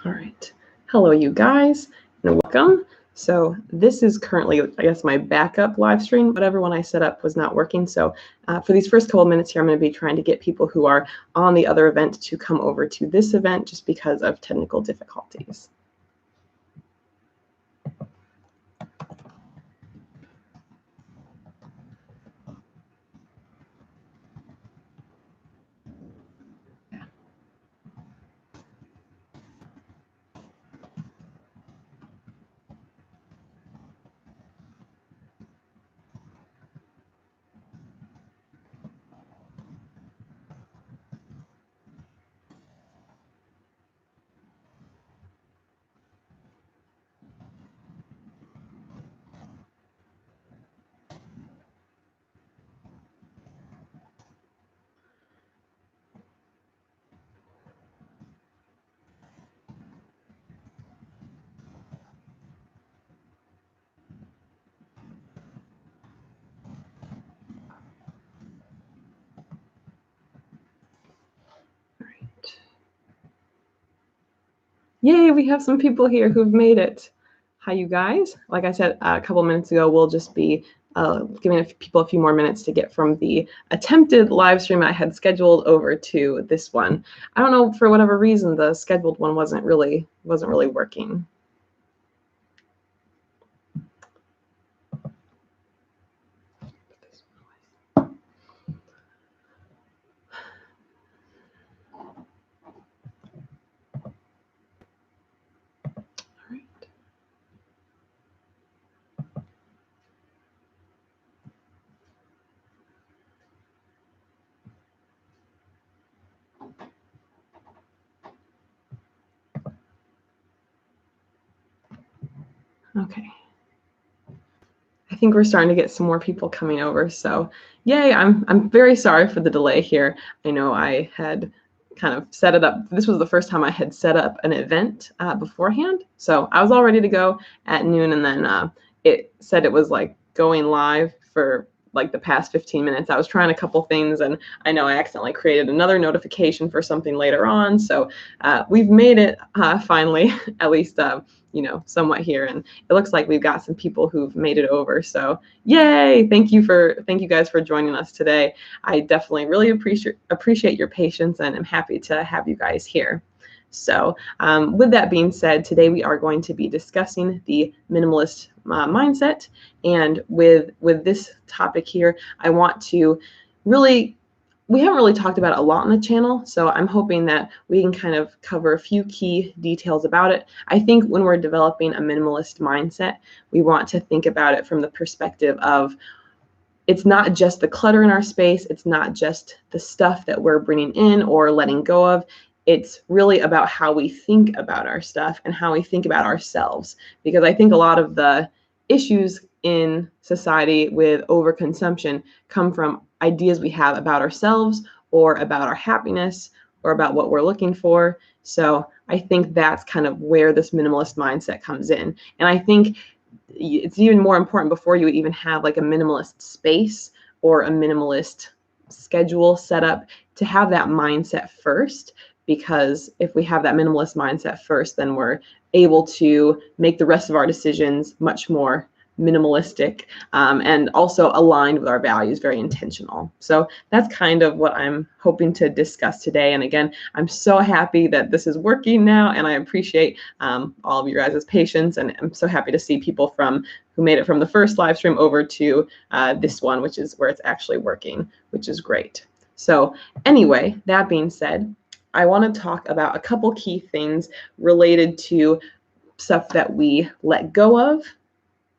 All right. Hello, you guys, and welcome. So this is currently, I guess, my backup live stream. Whatever one I set up was not working. So for these first couple of minutes here, I'm going to be trying to get people who are on the other event to come over to this event just because of technical difficulties. Yay, we have some people here who've made it. Hi, you guys. Like I said a couple minutes ago, we'll just be giving people a few more minutes to get from the attempted live stream I had scheduled over to this one. I don't know, for whatever reason, the scheduled one wasn't really working. Okay. I think we're starting to get some more people coming over, so yay. I'm very sorry for the delay here. I know I had kind of set it up. This was the first time I had set up an event beforehand, so I was all ready to go at noon, and then it said it was like going live for like the past 15 minutes. I was trying a couple things, and I know I accidentally created another notification for something later on, so we've made it finally, at least you know, somewhat here, and it looks like we've got some people who've made it over. So yay! Thank you guys for joining us today. I definitely really appreciate your patience, and I'm happy to have you guys here. So with that being said, today we are going to be discussing the minimalist mindset, and with this topic here, I want to we haven't really talked about it a lot on the channel, so I'm hoping that we can kind of cover a few key details about it. I think when we're developing a minimalist mindset, we want to think about it from the perspective of it's not just the clutter in our space, it's not just the stuff that we're bringing in or letting go of. It's really about how we think about our stuff and how we think about ourselves, because I think a lot of the issues in society with overconsumption come from ideas we have about ourselves or about our happiness or about what we're looking for. So I think that's kind of where this minimalist mindset comes in. And I think it's even more important before you even have like a minimalist space or a minimalist schedule set up to have that mindset first, because if we have that minimalist mindset first, then we're able to make the rest of our decisions much more minimalistic and also aligned with our values, very intentional. So that's kind of what I'm hoping to discuss today. And again, I'm so happy that this is working now, and I appreciate all of you guys' patience, and I'm so happy to see people who made it from the first live stream over to this one, which is where it's actually working, which is great. So anyway, that being said, I want to talk about a couple key things related to stuff that we let go of,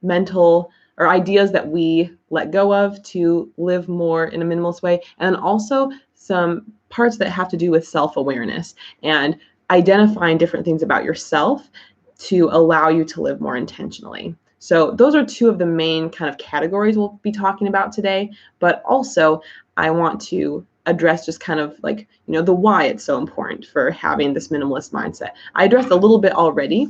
mental or ideas that we let go of to live more in a minimalist way, and also some parts that have to do with self-awareness and identifying different things about yourself to allow you to live more intentionally. So those are two of the main kind of categories we'll be talking about today, but also I want to address just kind of like, you know, the why it's so important for having this minimalist mindset. I addressed a little bit already,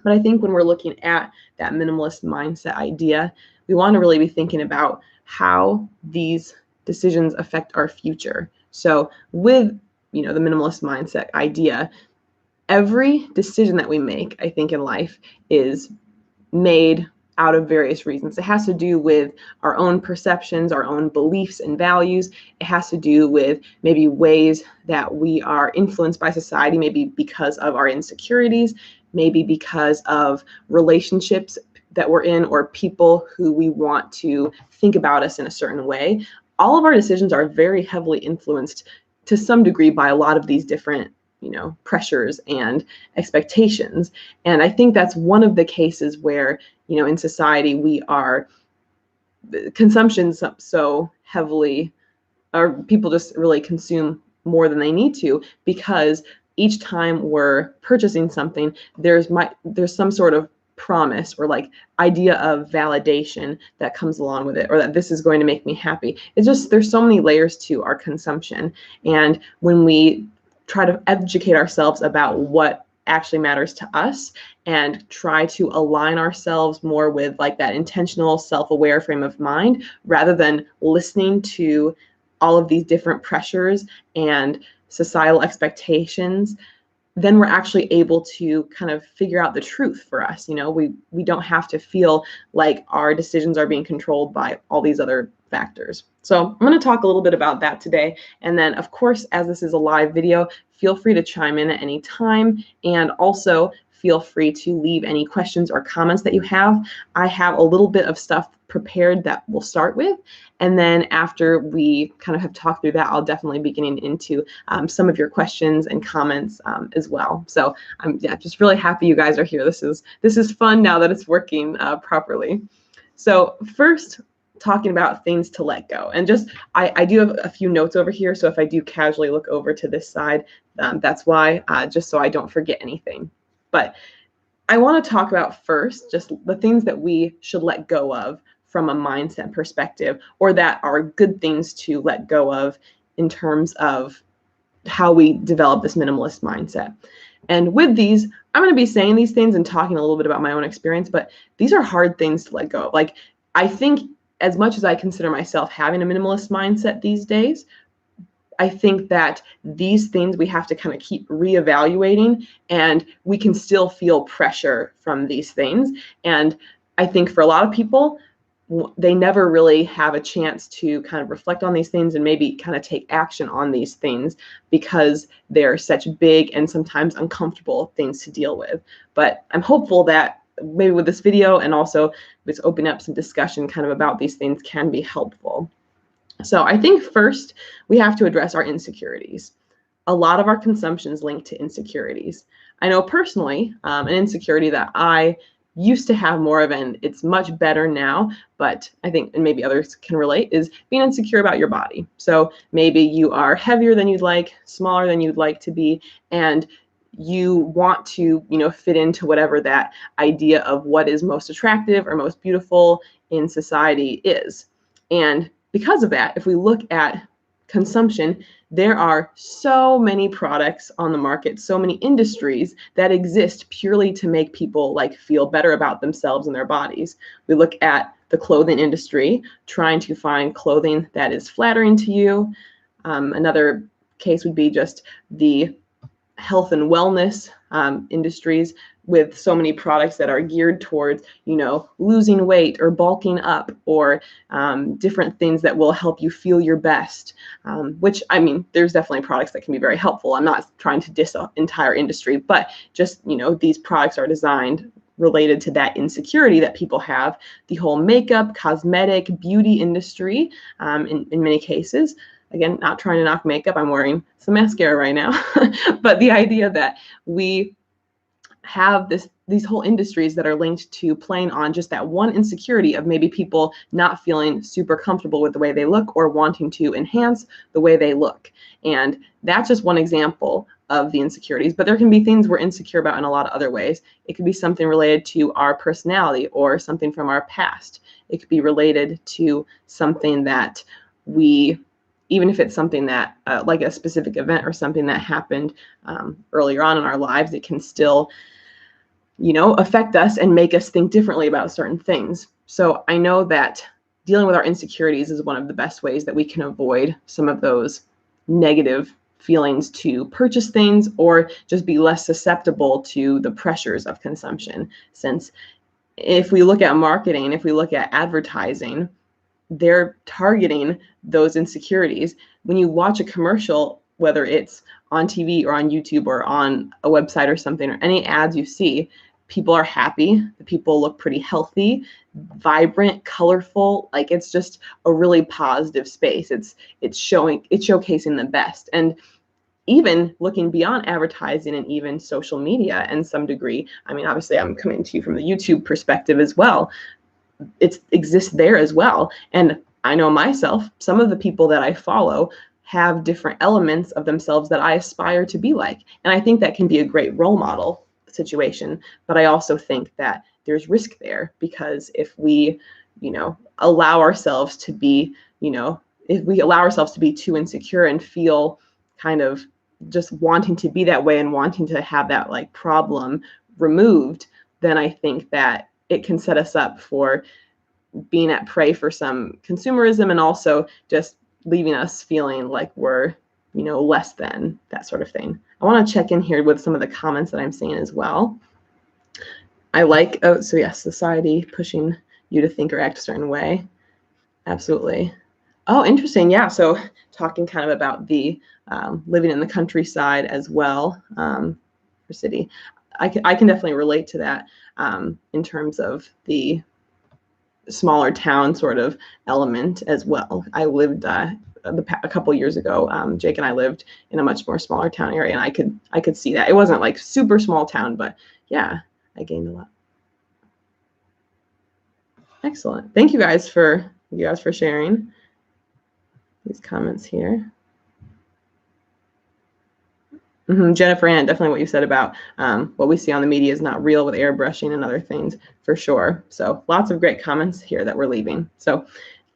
but I think when we're looking at that minimalist mindset idea, we want to really be thinking about how these decisions affect our future. So with, you know, the minimalist mindset idea, every decision that we make, I think, in life is made out of various reasons. It has to do with our own perceptions, our own beliefs and values. It has to do with maybe ways that we are influenced by society, maybe because of our insecurities, maybe because of relationships that we're in, or people who we want to think about us in a certain way. All of our decisions are very heavily influenced to some degree by a lot of these different pressures and expectations. And I think that's one of the cases where, in society, we are consumption so heavily, or people just really consume more than they need to, because each time we're purchasing something, there's some sort of promise or like idea of validation that comes along with it, or that this is going to make me happy. It's just, there's so many layers to our consumption. And when we try to educate ourselves about what actually matters to us and try to align ourselves more with like that intentional, self-aware frame of mind, rather than listening to all of these different pressures and societal expectations, then we're actually able to kind of figure out the truth for us. We don't have to feel like our decisions are being controlled by all these other factors. So I'm going to talk a little bit about that today. And then, of course, as this is a live video, feel free to chime in at any time. And also feel free to leave any questions or comments that you have. I have a little bit of stuff prepared that we'll start with. And then after we kind of have talked through that, I'll definitely be getting into some of your questions and comments as well. So I'm just really happy you guys are here. This is fun now that it's working properly. So first, talking about things to let go. And just, I do have a few notes over here. So if I do casually look over to this side, that's why, just so I don't forget anything. But I want to talk about first just the things that we should let go of from a mindset perspective, or that are good things to let go of in terms of how we develop this minimalist mindset. And with these, I'm going to be saying these things and talking a little bit about my own experience, but these are hard things to let go of. Like, I think as much as I consider myself having a minimalist mindset these days, I think that these things we have to kind of keep reevaluating, and we can still feel pressure from these things. And I think for a lot of people, they never really have a chance to kind of reflect on these things and maybe kind of take action on these things, because they're such big and sometimes uncomfortable things to deal with. But I'm hopeful that maybe with this video, and also with opening up some discussion kind of about these things, can be helpful. So I think first we have to address our insecurities. A lot of our consumption is linked to insecurities. I know personally, an insecurity that I used to have more of, and it's much better now, but I think, and maybe others can relate, is being insecure about your body. So maybe you are heavier than you'd like, smaller than you'd like to be, and you want to, fit into whatever that idea of what is most attractive or most beautiful in society is. And because of that, if we look at consumption, there are so many products on the market, so many industries that exist purely to make people feel better about themselves and their bodies. We look at the clothing industry, trying to find clothing that is flattering to you. Another case would be just the health and wellness industries, with so many products that are geared towards, losing weight or bulking up, or different things that will help you feel your best, which, I mean, there's definitely products that can be very helpful. I'm not trying to diss an entire industry, but just, these products are designed related to that insecurity that people have. The whole makeup, cosmetic, beauty industry, in many cases. Again, not trying to knock makeup. I'm wearing some mascara right now. But the idea that we have these whole industries that are linked to playing on just that one insecurity of maybe people not feeling super comfortable with the way they look, or wanting to enhance the way they look. And that's just one example of the insecurities. But there can be things we're insecure about in a lot of other ways. It could be something related to our personality, or something from our past. It could be related to something that even if it's something that, like a specific event or something that happened earlier on in our lives, it can still, affect us and make us think differently about certain things. So I know that dealing with our insecurities is one of the best ways that we can avoid some of those negative feelings to purchase things or just be less susceptible to the pressures of consumption. Since if we look at marketing, if we look at advertising, they're targeting those insecurities. When you watch a commercial, whether it's on TV or on YouTube or on a website or something, or any ads you see, people are happy. The people look pretty healthy, vibrant, colorful. Like, it's just a really positive space. It's showcasing the best. And even looking beyond advertising and even social media in some degree. I mean, obviously I'm coming to you from the YouTube perspective as well. It exists there as well. And I know myself, some of the people that I follow have different elements of themselves that I aspire to be like. And I think that can be a great role model situation. But I also think that there's risk there, because if we, allow ourselves to be, if we allow ourselves to be too insecure and feel kind of just wanting to be that way and wanting to have that like problem removed, then I think that it can set us up for being at prey for some consumerism, and also just leaving us feeling like we're, less than, that sort of thing. I want to check in here with some of the comments that I'm seeing as well. I like, so yes, society pushing you to think or act a certain way. Absolutely. Oh, interesting. Yeah. So talking kind of about the living in the countryside as well, for city. I can definitely relate to that in terms of the smaller town sort of element as well. I lived a couple years ago. Jake and I lived in a much more smaller town area, and I could see that. It wasn't like super small town, but yeah, I gained a lot. Excellent. Thank you guys for sharing these comments here. Jennifer Ann, definitely what you said about what we see on the media is not real, with airbrushing and other things, for sure. So lots of great comments here that we're leaving. So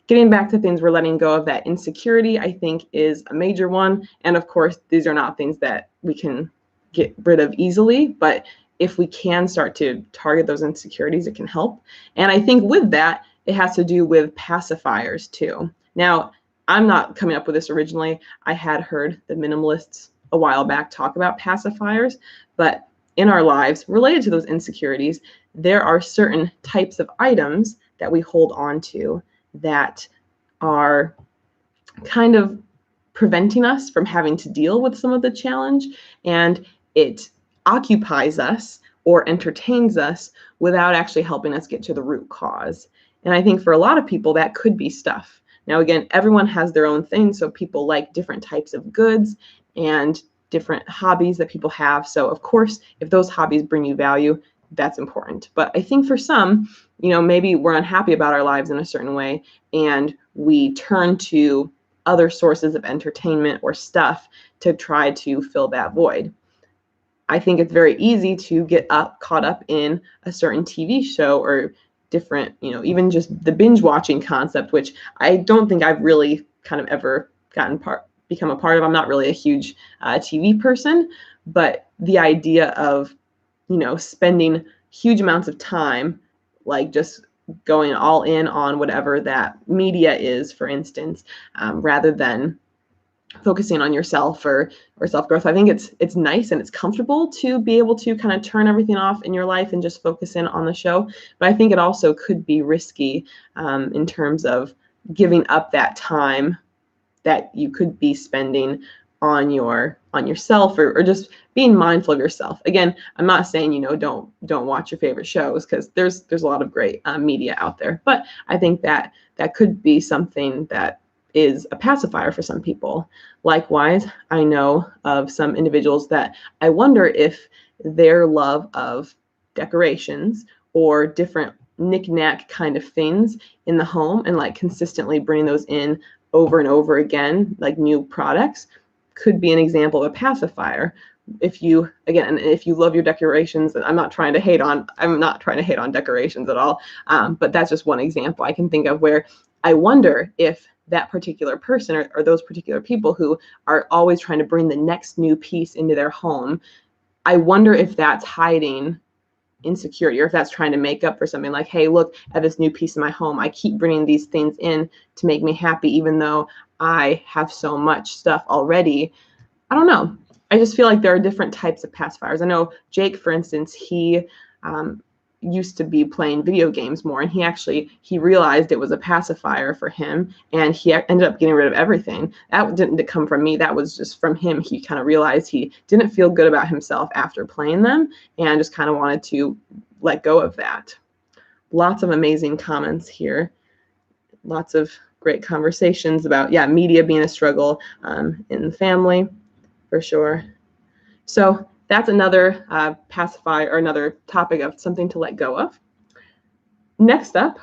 getting back to things we're letting go of, that insecurity, I think, is a major one. And of course, these are not things that we can get rid of easily, but if we can start to target those insecurities, it can help. And I think with that, it has to do with pacifiers too. Now, I'm not coming up with this originally. I had heard the minimalists a while back talk about pacifiers, but in our lives related to those insecurities, there are certain types of items that we hold on to that are kind of preventing us from having to deal with some of the challenge, and it occupies us or entertains us without actually helping us get to the root cause. And I think for a lot of people, that could be stuff. Now, again, everyone has their own thing. So people like different types of goods and different hobbies that people have. So of course, if those hobbies bring you value, that's important. But I think for some, maybe we're unhappy about our lives in a certain way, and we turn to other sources of entertainment or stuff to try to fill that void. I think it's very easy to get caught up in a certain TV show or different, even just the binge watching concept, which I don't think I've really kind of ever become a part of. I'm not really a huge TV person, but the idea of, spending huge amounts of time, like just going all in on whatever that media is, for instance, rather than focusing on yourself or self-growth. I think it's nice and it's comfortable to be able to kind of turn everything off in your life and just focus in on the show. But I think it also could be risky in terms of giving up that time that you could be spending on yourself, or just being mindful of yourself. Again, I'm not saying, don't watch your favorite shows, because there's a lot of great media out there. But I think that could be something that is a pacifier for some people. Likewise, I know of some individuals that I wonder if their love of decorations or different knick-knack kind of things in the home, and like consistently bringing those in over and over again, like new products, could be an example of a pacifier. If you love your decorations, and I'm not trying to hate on decorations at all, but that's just one example I can think of where I wonder if that particular person or those particular people who are always trying to bring the next new piece into their home, I wonder if that's hiding insecurity, or if that's trying to make up for something, like, hey, look at this new piece in my home. I keep bringing these things in to make me happy, even though I have so much stuff already. I don't know. I just feel like there are different types of pacifiers. I know Jake, for instance, he used to be playing video games more, and he realized it was a pacifier for him, and he ended up getting rid of everything. That didn't come from me. That was just from him. He kind of realized he didn't feel good about himself after playing them, and just kind of wanted to let go of that. Lots of amazing comments here. Lots of great conversations about, media being a struggle in the family, for sure. So that's another pacifier, or another topic of something to let go of. Next up,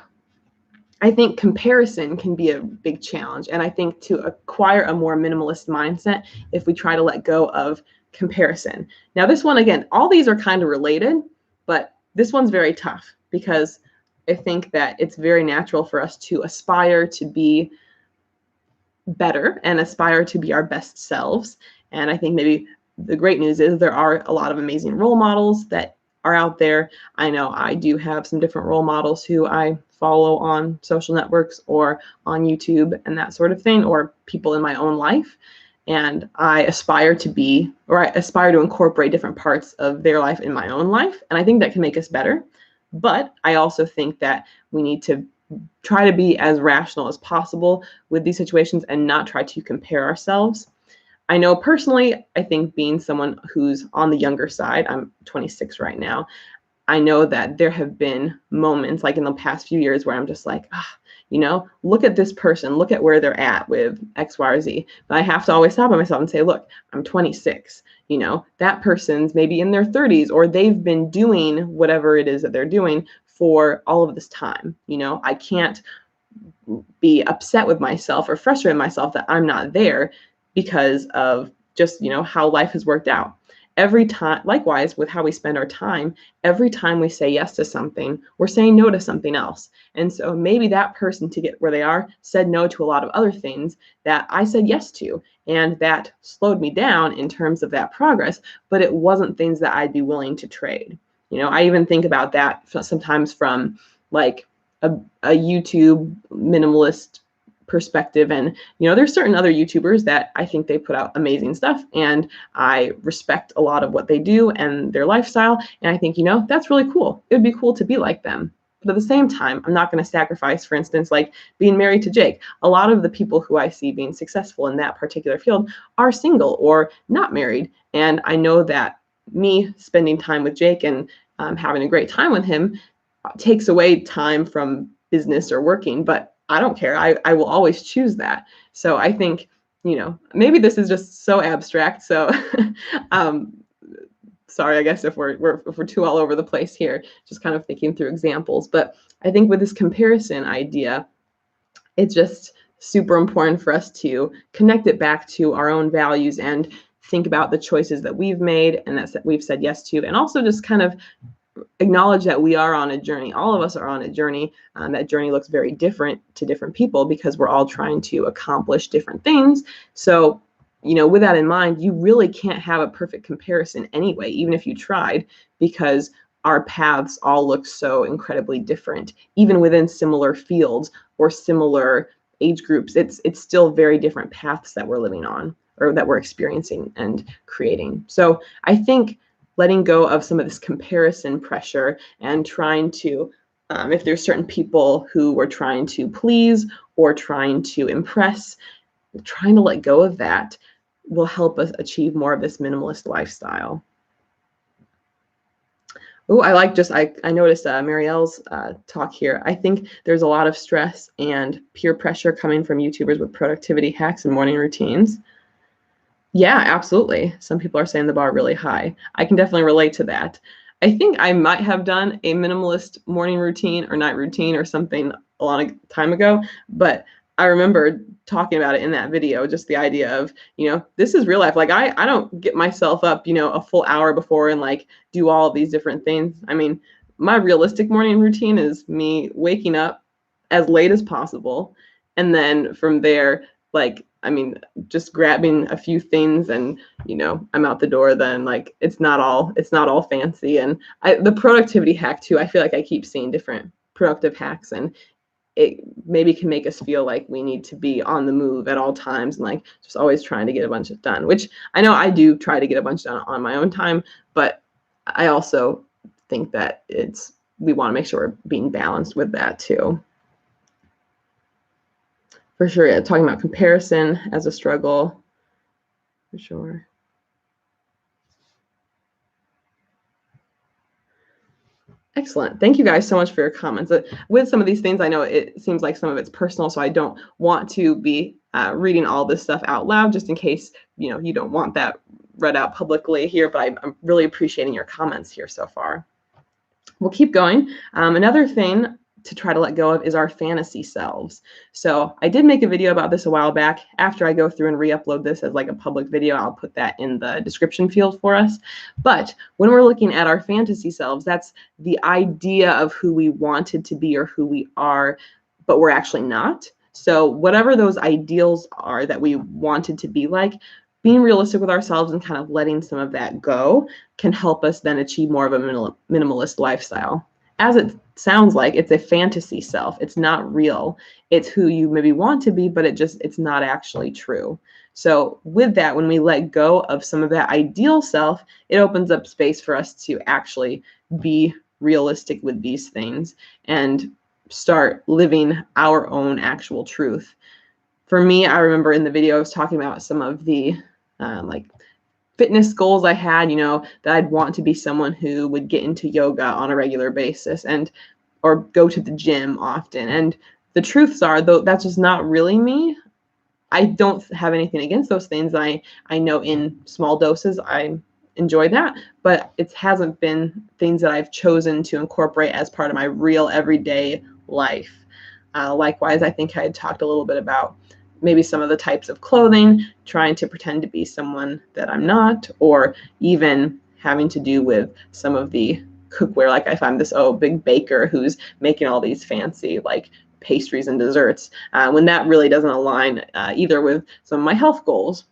I think comparison can be a big challenge. And I think to acquire a more minimalist mindset, if we try to let go of comparison. Now, this one, again, all these are kind of related, but this one's very tough because I think that it's very natural for us to aspire to be better and aspire to be our best selves. And I think maybe the great news is there are a lot of amazing role models that are out there. I know I do have some different role models who I follow on social networks or on YouTube and that sort of thing, or people in my own life. And I aspire to incorporate different parts of their life in my own life. And I think that can make us better. But I also think that we need to try to be as rational as possible with these situations and not try to compare ourselves. I know personally, I think being someone who's on the younger side, I'm 26 right now, I know that there have been moments like in the past few years where I'm just like, look at this person, look at where they're at with X, Y, or Z. But I have to always stop myself and say, look, I'm 26. That person's maybe in their 30s, or they've been doing whatever it is that they're doing for all of this time. I can't be upset with myself or frustrated with myself that I'm not there because of just, how life has worked out. Every time, likewise, with how we spend our time, every time we say yes to something, we're saying no to something else. And so maybe that person, to get where they are, said no to a lot of other things that I said yes to. And that slowed me down in terms of that progress, but it wasn't things that I'd be willing to trade. I even think about that sometimes from like a YouTube minimalist perspective. And, there's certain other YouTubers that I think they put out amazing stuff, and I respect a lot of what they do and their lifestyle. And I think, that's really cool. It would be cool to be like them. But at the same time, I'm not going to sacrifice, for instance, like being married to Jake. A lot of the people who I see being successful in that particular field are single or not married. And I know that me spending time with Jake and having a great time with him takes away time from business or working, but I don't care. I will always choose that. So I think, maybe this is just so abstract. So sorry, I guess if we're too all over the place here, just kind of thinking through examples. But I think with this comparison idea, it's just super important for us to connect it back to our own values and think about the choices that we've made and that we've said yes to, and also just kind of acknowledge that we are on a journey. All of us are on a journey. That journey looks very different to different people because we're all trying to accomplish different things. So, with that in mind, you really can't have a perfect comparison anyway, even if you tried, because our paths all look so incredibly different, even within similar fields or similar age groups. It's still very different paths that we're living on, or that we're experiencing and creating. So I think letting go of some of this comparison pressure and trying to, if there's certain people who we're trying to please or trying to impress, trying to let go of that will help us achieve more of this minimalist lifestyle. Oh, I noticed Marielle's talk here. I think there's a lot of stress and peer pressure coming from YouTubers with productivity hacks and morning routines. Yeah, absolutely. Some people are saying the bar really high. I can definitely relate to that. I think I might have done a minimalist morning routine or night routine or something a long time ago, but I remember talking about it in that video, just the idea of, this is real life. Like I don't get myself up, a full hour before and like do all of these different things. I mean, my realistic morning routine is me waking up as late as possible. And then from there, just grabbing a few things and, I'm out the door then. Like it's not all fancy. And the productivity hack too, I feel like I keep seeing different productive hacks, and it maybe can make us feel like we need to be on the move at all times and like just always trying to get a bunch of done, which I know I do try to get a bunch done on my own time, but I also think that we want to make sure we're being balanced with that too. For sure, yeah, talking about comparison as a struggle, for sure. Excellent. Thank you guys so much for your comments. With some of these things, I know it seems like some of it's personal, so I don't want to be reading all this stuff out loud, just in case you don't want that read out publicly here, but I'm really appreciating your comments here so far. We'll keep going. Another thing to try to let go of is our fantasy selves. So I did make a video about this a while back. After I go through and re-upload this as like a public video, I'll put that in the description field for us. But when we're looking at our fantasy selves, that's the idea of who we wanted to be or who we are, but we're actually not. So whatever those ideals are that we wanted to be like, being realistic with ourselves and kind of letting some of that go can help us then achieve more of a minimalist lifestyle. As it sounds like, it's a fantasy self. It's not real. It's who you maybe want to be, but it's not actually true. So with that, when we let go of some of that ideal self, it opens up space for us to actually be realistic with these things and start living our own actual truth. For me, I remember in the video I was talking about some of the like fitness goals I had, that I'd want to be someone who would get into yoga on a regular basis or go to the gym often. And the truths are, though, that's just not really me. I don't have anything against those things. I know in small doses I enjoy that, but it hasn't been things that I've chosen to incorporate as part of my real everyday life. Likewise, I think I had talked a little bit about maybe some of the types of clothing, trying to pretend to be someone that I'm not, or even having to do with some of the cookware. Like if I'm this big baker who's making all these fancy like pastries and desserts, when that really doesn't align either with some of my health goals.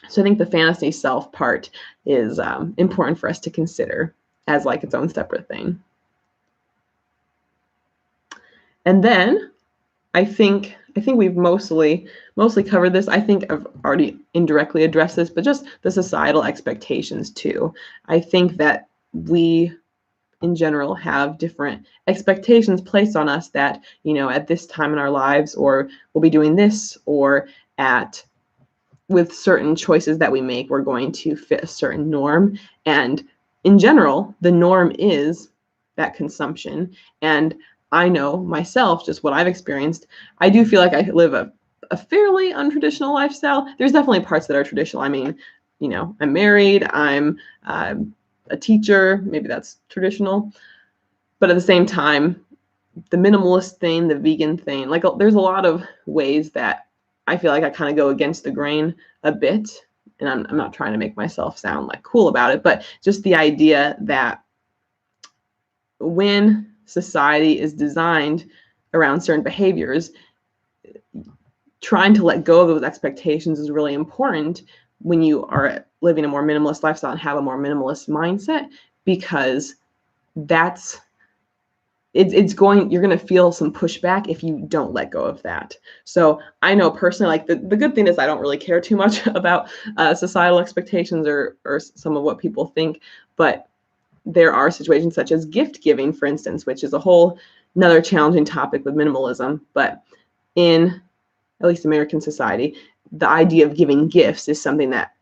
So I think the fantasy self part is important for us to consider as like its own separate thing. And then I think we've mostly covered this. I think I've already indirectly addressed this, but just the societal expectations too. I think that we, in general, have different expectations placed on us that, at this time in our lives, or we'll be doing this, or with certain choices that we make, we're going to fit a certain norm. And in general, the norm is that consumption. And I know myself, just what I've experienced, I do feel like I live a fairly untraditional lifestyle. There's definitely parts that are traditional. I mean, I'm married, I'm a teacher, maybe that's traditional. But at the same time, the minimalist thing, the vegan thing, like there's a lot of ways that I feel like I kind of go against the grain a bit. And I'm not trying to make myself sound like cool about it, but just the idea that when society is designed around certain behaviors, trying to let go of those expectations is really important when you are living a more minimalist lifestyle and have a more minimalist mindset, because you're going to feel some pushback if you don't let go of that. So I know personally, like the good thing is I don't really care too much about societal expectations or some of what people think, but there are situations such as gift giving, for instance, which is another challenging topic with minimalism. But in at least American society, the idea of giving gifts is something that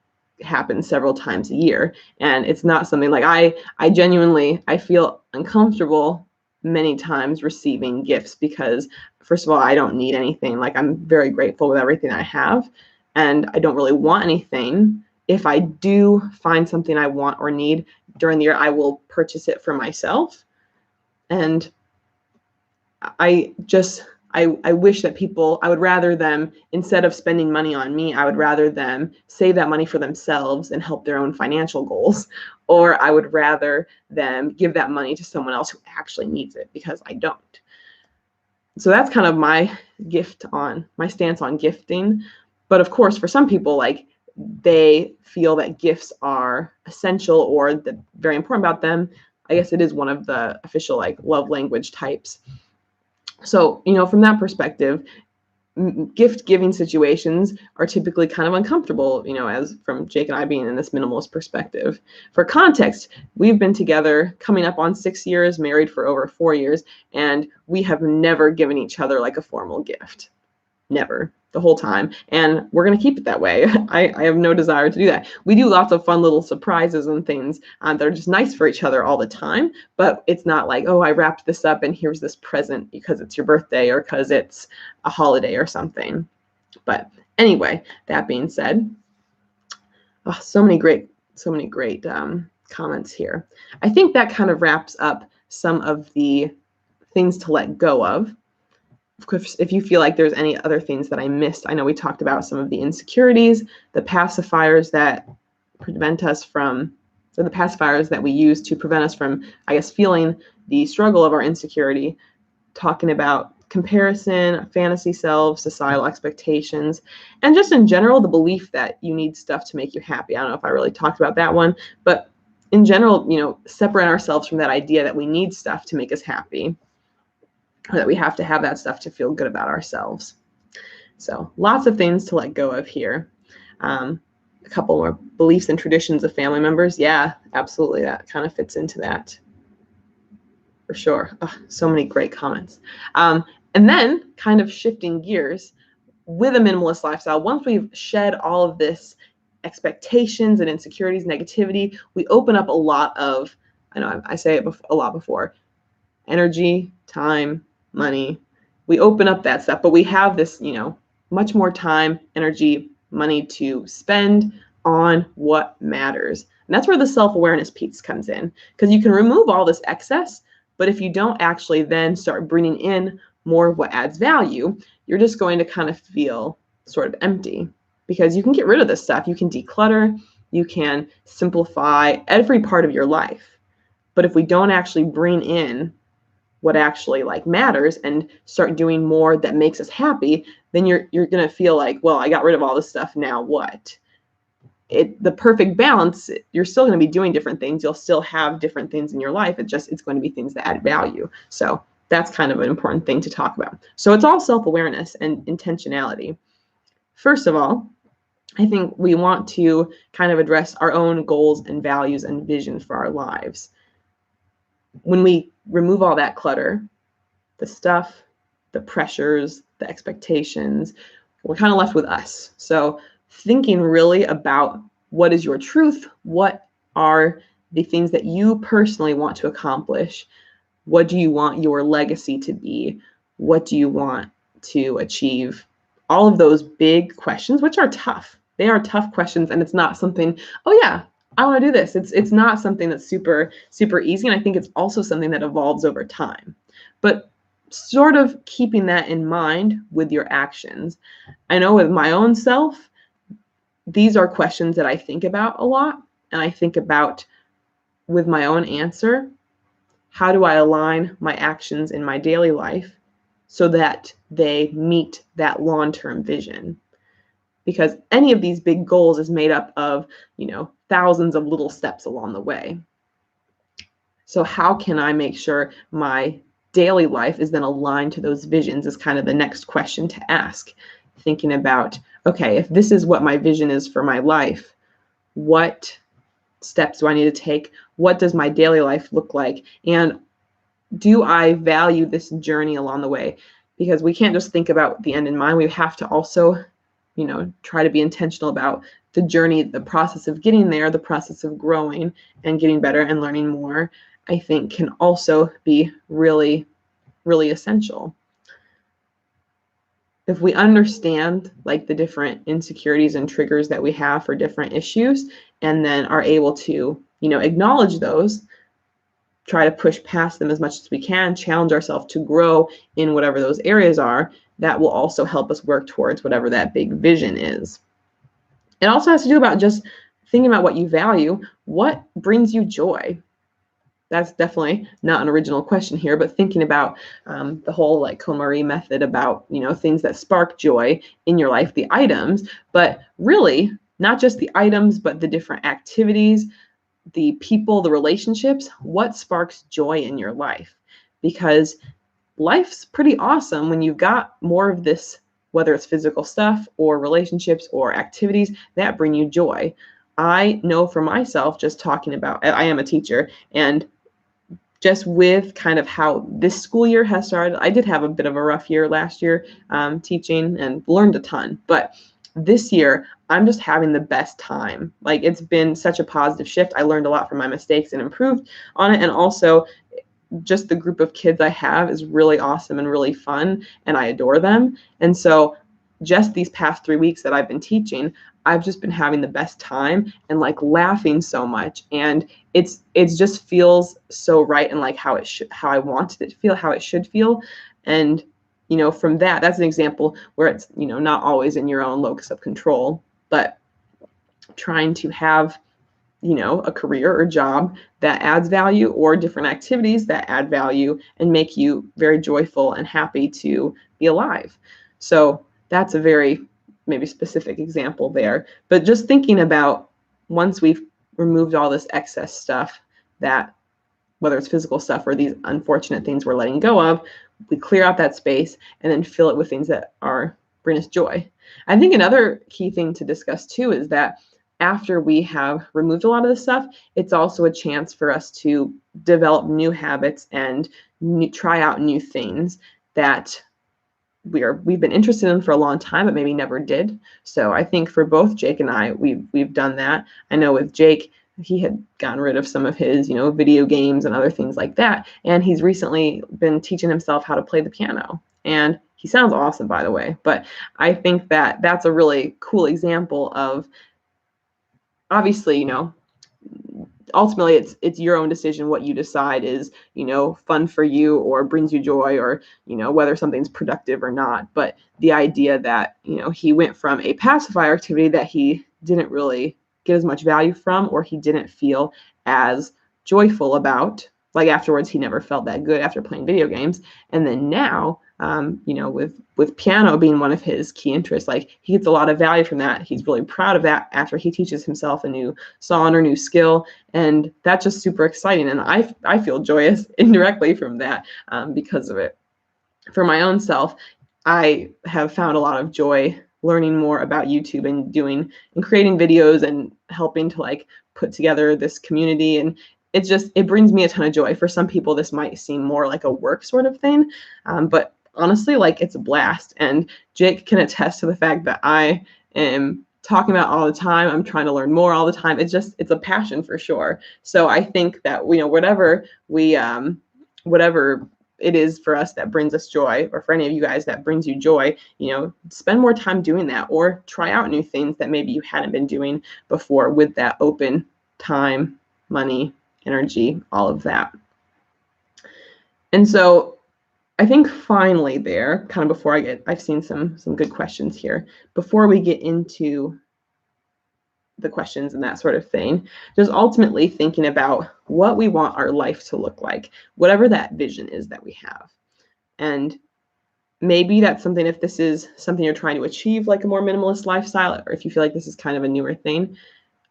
happens several times a year. And it's not something like I genuinely feel uncomfortable many times receiving gifts because, first of all, I don't need anything. Like I'm very grateful with everything I have, and I don't really want anything. If I do find something I want or need during the year, I will purchase it for myself. And I wish that I would rather them, instead of spending money on me, I would rather them save that money for themselves and help their own financial goals. Or I would rather them give that money to someone else who actually needs it, because I don't. So that's kind of my stance on gifting. But of course, for some people, like they feel that gifts are essential or very important about them. I guess it is one of the official like love language types. So, from that perspective, gift giving situations are typically kind of uncomfortable, as from Jake and I being in this minimalist perspective. For context, we've been together coming up on 6 years, married for over 4 years, and we have never given each other like a formal gift. Never, the whole time. And we're going to keep it that way. I have no desire to do that. We do lots of fun little surprises and things that are just nice for each other all the time. But it's not like, oh, I wrapped this up and here's this present because it's your birthday or because it's a holiday or something. But anyway, that being said, so many great comments here. I think that kind of wraps up some of the things to let go of. Of course, if you feel like there's any other things that I missed, I know we talked about some of the insecurities, the pacifiers that prevent us from, or the pacifiers that we use to prevent us from, I guess, feeling the struggle of our insecurity, talking about comparison, fantasy selves, societal expectations, and just in general, the belief that you need stuff to make you happy. I don't know if I really talked about that one, but in general, separate ourselves from that idea that we need stuff to make us happy, or that we have to have that stuff to feel good about ourselves. So lots of things to let go of here. A couple more beliefs and traditions of family members. Yeah, absolutely. That kind of fits into that for sure. Oh, so many great comments. And then kind of shifting gears with a minimalist lifestyle, once we've shed all of this expectations and insecurities, negativity, we open up a lot of, I know I say it a lot before, energy, time, money. We open up that stuff, but we have this, much more time, energy, money to spend on what matters. And that's where the self-awareness piece comes in, because you can remove all this excess, but if you don't actually then start bringing in more of what adds value, you're just going to kind of feel sort of empty, because you can get rid of this stuff. You can declutter, you can simplify every part of your life. But if we don't actually bring in what actually matters and start doing more that makes us happy, then you're going to feel like, well, I got rid of all this stuff, now what? The perfect balance, you're still going to be doing different things. You'll still have different things in your life. It's going to be things that add value. So that's kind of an important thing to talk about. So it's all self-awareness and intentionality. First of all, I think we want to kind of address our own goals and values and vision for our lives. When we remove all that clutter, the stuff, the pressures, the expectations, we're kind of left with us. So thinking really about what is your truth, what are the things that you personally want to accomplish, what do you want your legacy to be, what do you want to achieve, all of those big questions, which are tough. They are tough questions, and it's not something, oh yeah, I want to do this. It's not something that's super, super easy. And I think it's also something that evolves over time. But sort of keeping that in mind with your actions. I know with my own self, these are questions that I think about a lot. And I think about with my own answer, how do I align my actions in my daily life so that they meet that long-term vision? Because any of these big goals is made up of, thousands of little steps along the way. So how can I make sure my daily life is then aligned to those visions is kind of the next question to ask. Thinking about, okay, if this is what my vision is for my life, what steps do I need to take? What does my daily life look like? And do I value this journey along the way? Because we can't just think about the end in mind. We have to also try to be intentional about the journey, the process of getting there, the process of growing and getting better and learning more, I think can also be really, really essential. If we understand the different insecurities and triggers that we have for different issues, and then are able to, acknowledge those, try to push past them as much as we can, challenge ourselves to grow in whatever those areas are, that will also help us work towards whatever that big vision is. It also has to do about just thinking about what you value. What brings you joy? That's definitely not an original question here, but thinking about the whole KonMari method about, things that spark joy in your life, the items, but really not just the items, but the different activities, the people, the relationships, what sparks joy in your life? Because life's pretty awesome when you've got more of this, whether it's physical stuff or relationships or activities that bring you joy. I know for myself, just talking about, I am a teacher, and just with kind of how this school year has started, I did have a bit of a rough year last year teaching and learned a ton. But this year, I'm just having the best time. Like, it's been such a positive shift. I learned a lot from my mistakes and improved on it. And also, just the group of kids I have is really awesome and really fun, and I adore them. And so just these past 3 weeks that I've been teaching, I've just been having the best time and like laughing so much, and it's just feels so right, and like how I wanted it to feel, how it should feel. And from that's an example where it's not always in your own locus of control, but trying to have a career or job that adds value, or different activities that add value and make you very joyful and happy to be alive. So that's a very maybe specific example there. But just thinking about, once we've removed all this excess stuff, that whether it's physical stuff or these unfortunate things we're letting go of, we clear out that space and then fill it with things that bring us joy. I think another key thing to discuss too is that after we have removed a lot of this stuff, it's also a chance for us to develop new habits and try out new things that we've been interested in for a long time, but maybe never did. So I think for both Jake and I, we've done that. I know with Jake, he had gotten rid of some of his, video games and other things like that. And he's recently been teaching himself how to play the piano. And he sounds awesome, by the way. But I think that that's a really cool example of, obviously, ultimately it's your own decision what you decide is, fun for you or brings you joy, or, whether something's productive or not. But the idea that, he went from a pacifier activity that he didn't really get as much value from, or he didn't feel as joyful about, like afterwards he never felt that good after playing video games. And then now, with piano being one of his key interests, like he gets a lot of value from that. He's really proud of that after he teaches himself a new song or new skill, and that's just super exciting. And I feel joyous indirectly from that because of it. For my own self, I have found a lot of joy learning more about YouTube and creating videos and helping to like put together this community. And it brings me a ton of joy. For some people, this might seem more like a work sort of thing, but honestly, like, it's a blast. And Jake can attest to the fact that I am talking about all the time. I'm trying to learn more all the time. It's a passion for sure. So I think that, whatever it is for us that brings us joy, or for any of you guys that brings you joy, spend more time doing that, or try out new things that maybe you hadn't been doing before, with that open time, money, energy, all of that. And so I think finally there, kind of before I've seen some good questions here, before we get into the questions and that sort of thing, just ultimately thinking about what we want our life to look like, whatever that vision is that we have. And maybe that's something, if this is something you're trying to achieve, like a more minimalist lifestyle, or if you feel like this is kind of a newer thing,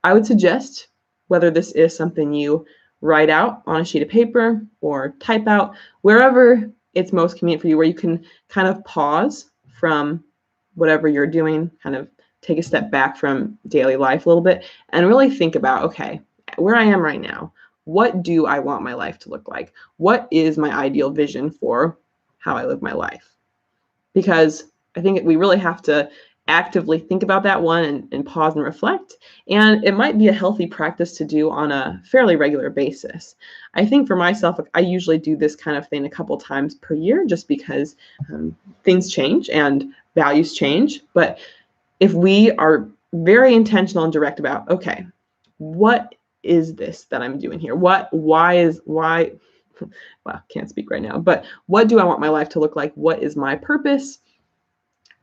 I would suggest, whether this is something you write out on a sheet of paper or type out, wherever it's most convenient for you, where you can kind of pause from whatever you're doing, kind of take a step back from daily life a little bit, and really think about, okay, where I am right now, what do I want my life to look like? What is my ideal vision for how I live my life? Because I think we really have to actively think about that one and pause and reflect. And it might be a healthy practice to do on a fairly regular basis. I think for myself, I usually do this kind of thing a couple times per year, just because things change and values change. But if we are very intentional and direct about, okay, what is this that I'm doing here? Why, well, can't speak right now, but what do I want my life to look like? What is my purpose?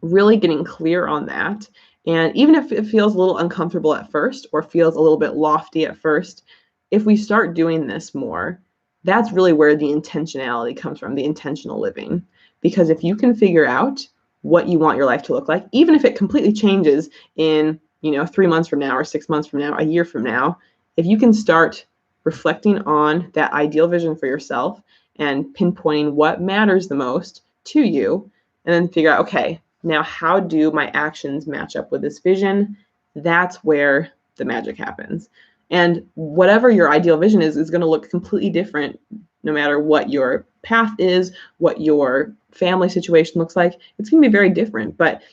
Really getting clear on that. And even if it feels a little uncomfortable at first, or feels a little bit lofty at first, if we start doing this more, that's really where the intentionality comes from, the intentional living. Because if you can figure out what you want your life to look like, even if it completely changes in 3 months from now, or 6 months from now, a year from now, if you can start reflecting on that ideal vision for yourself and pinpointing what matters the most to you, and then figure out, okay, now how do my actions match up with this vision? That's where the magic happens. And whatever your ideal vision is going to look completely different no matter what your path is, what your family situation looks like. It's going to be very different. But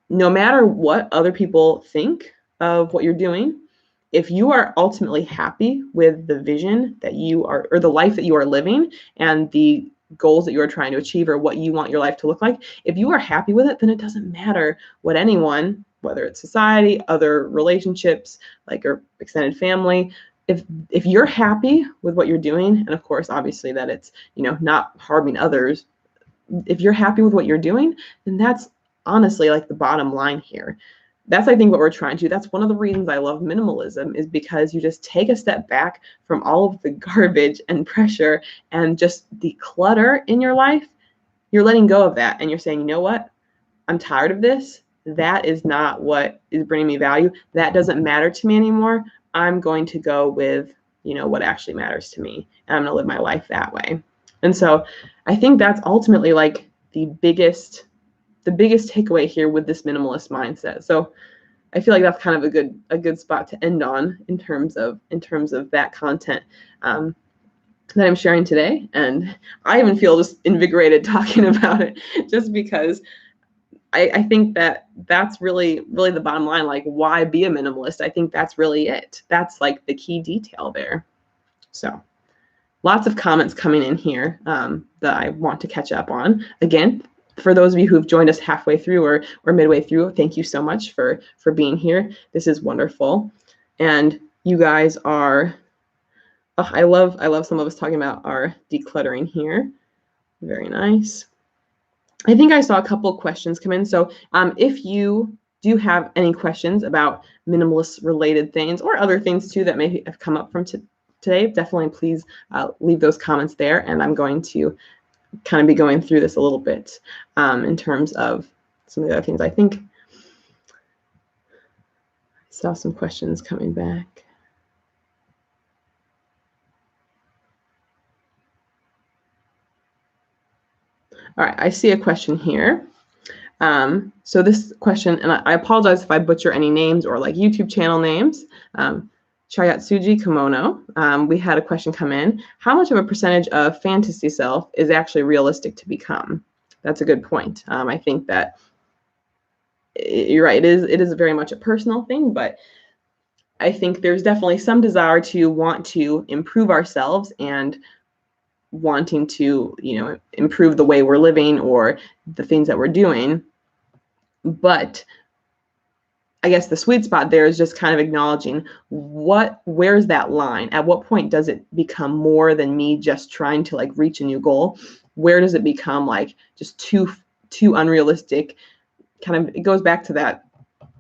no matter what other people think of what you're doing, if you are ultimately happy with the vision that you are, or the life that you are living, and the goals that you are trying to achieve, or what you want your life to look like, if you are happy with it, then it doesn't matter what anyone, whether it's society, other relationships, like your extended family, if you're happy with what you're doing, and of course, obviously that it's, not harming others, if you're happy with what you're doing, then that's honestly like the bottom line here. That's, I think, what we're trying to do. That's one of the reasons I love minimalism, is because you just take a step back from all of the garbage and pressure and just the clutter in your life. You're letting go of that, and you're saying, you know what? I'm tired of this. That is not what is bringing me value. That doesn't matter to me anymore. I'm going to go with, what actually matters to me, and I'm going to live my life that way. And so I think that's ultimately like the biggest takeaway here with this minimalist mindset. So I feel like that's kind of a good spot to end on in terms of that content that I'm sharing today. And I even feel just invigorated talking about it, just because I think that's really the bottom line. Like, why be a minimalist? I think that's really it. That's like the key detail there. So lots of comments coming in here that I want to catch up on. Again, for those of you who've joined us halfway through or midway through, thank you so much for being here. This is wonderful. And you guys are, I love some of us talking about our decluttering here. Very nice. I think I saw a couple of questions come in. So if you do have any questions about minimalist related things, or other things too that may have come up from today, definitely please leave those comments there, and I'm going to kind of be going through this a little bit in terms of some of the other things. I think I saw some questions coming back. All right, I see a question here. So this question, and I apologize if I butcher any names or like YouTube channel names. Chayatsuji Kimono, we had a question come in. How much of a percentage of fantasy self is actually realistic to become? That's a good point. I think that you're right. It is very much a personal thing, but I think there's definitely some desire to want to improve ourselves and wanting to, improve the way we're living or the things that we're doing. But I guess the sweet spot there is just kind of acknowledging where's that line? At what point does it become more than me just trying to like reach a new goal? Where does it become like just too unrealistic? Kind of, it goes back to that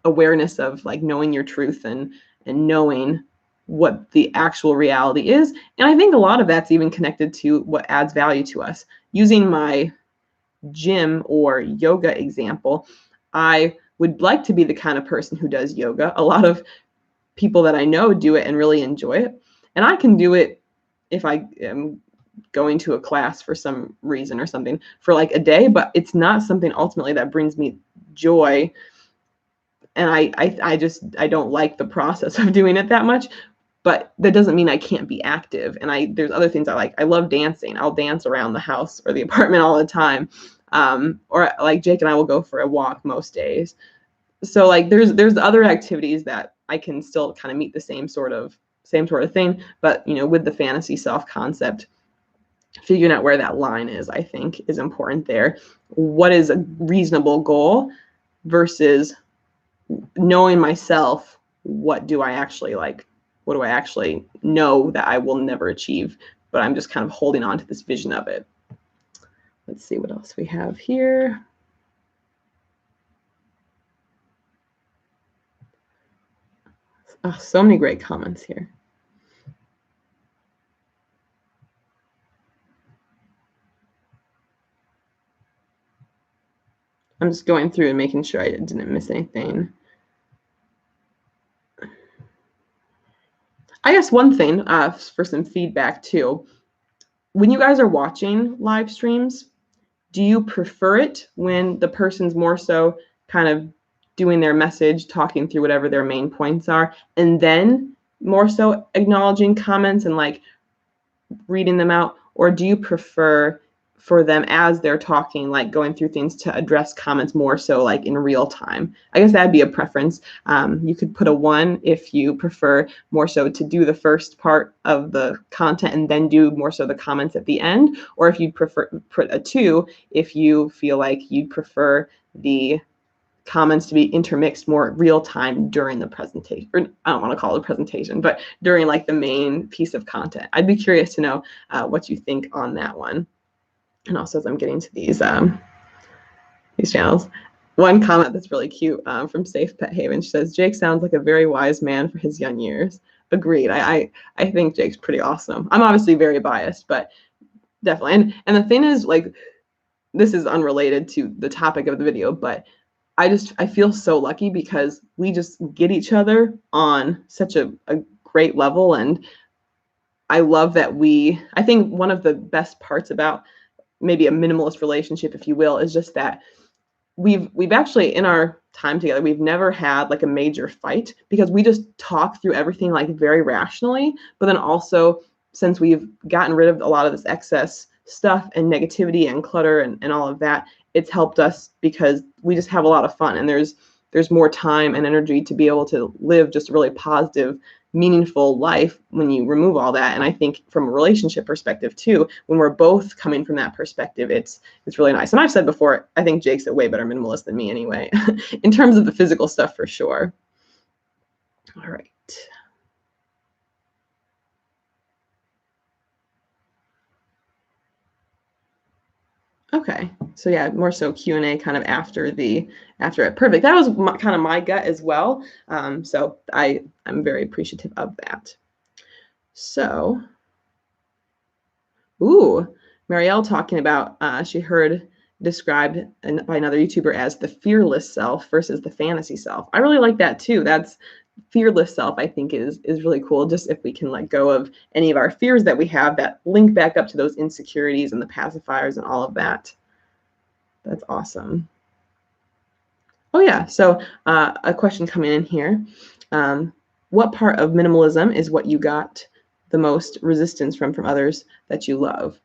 awareness of like knowing your truth and knowing what the actual reality is. And I think a lot of that's even connected to what adds value to us. Using my gym or yoga example, I would like to be the kind of person who does yoga. A lot of people that I know do it and really enjoy it. And I can do it if I am going to a class for some reason or something for like a day, but it's not something ultimately that brings me joy. And I don't like the process of doing it that much, but that doesn't mean I can't be active. And there's other things I like. I love dancing. I'll dance around the house or the apartment all the time. Or like Jake and I will go for a walk most days. So like there's other activities that I can still kind of meet the same sort of thing, but with the fantasy self concept, figuring out where that line is, I think, is important there. What is a reasonable goal versus knowing myself, what do I actually like? What do I actually know that I will never achieve, but I'm just kind of holding on to this vision of it. Let's see what else we have here. Oh, so many great comments here. I'm just going through and making sure I didn't miss anything. I guess one thing for some feedback too, when you guys are watching live streams, do you prefer it when the person's more so kind of doing their message, talking through whatever their main points are, and then more so acknowledging comments and like reading them out? Or do you prefer for them as they're talking, like going through things, to address comments more so like in real time? I guess that'd be a preference. You could put a 1 if you prefer more so to do the first part of the content and then do more so the comments at the end. Or if you'd prefer, put a 2 if you feel like you'd prefer the comments to be intermixed more real time during the presentation, or I don't want to call it a presentation, but during like the main piece of content. I'd be curious to know what you think on that one. And also, as I'm getting to these channels, one comment that's really cute from Safe Pet Haven, she says, Jake sounds like a very wise man for his young years. Agreed. I think Jake's pretty awesome. I'm obviously very biased, but definitely. And the thing is, like, this is unrelated to the topic of the video, but I feel so lucky because we just get each other on such a great level. And I love that I think one of the best parts about maybe a minimalist relationship, if you will, is just that we've actually, in our time together, we've never had like a major fight because we just talk through everything like very rationally. But then also, since we've gotten rid of a lot of this excess stuff and negativity and clutter and all of that, it's helped us because we just have a lot of fun, and there's more time and energy to be able to live just a really positive, meaningful life when you remove all that. And I think from a relationship perspective too, when we're both coming from that perspective, it's really nice. And I've said before, I think Jake's a way better minimalist than me anyway, in terms of the physical stuff for sure. All right. Okay, so yeah, more so Q&A kind of after it. Perfect. That was kind of my gut as well. So I'm very appreciative of that. So, Marielle talking about she heard described by another YouTuber as the fearless self versus the fantasy self. I really like that too. That's fearless self, I think is really cool. Just if we can let go of any of our fears that we have that link back up to those insecurities and the pacifiers and all of that. That's awesome. Oh yeah, so a question coming in here. What part of minimalism is what you got the most resistance from others that you love?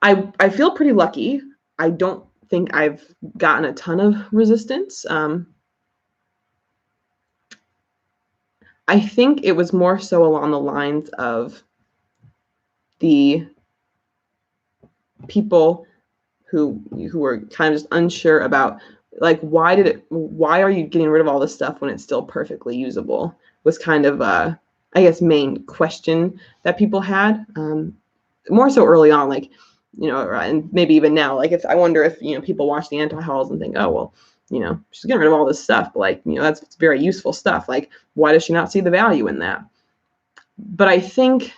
I feel pretty lucky. I don't think I've gotten a ton of resistance. I think it was more so along the lines of the people who were kind of just unsure about, like, why are you getting rid of all this stuff when it's still perfectly usable, was kind of I guess main question that people had, more so early on, like, and maybe even now, like, if I wonder if people watch the anti-hauls and think, oh well, she's getting rid of all this stuff, but like, that's very useful stuff, like, why does she not see the value in that? But I think,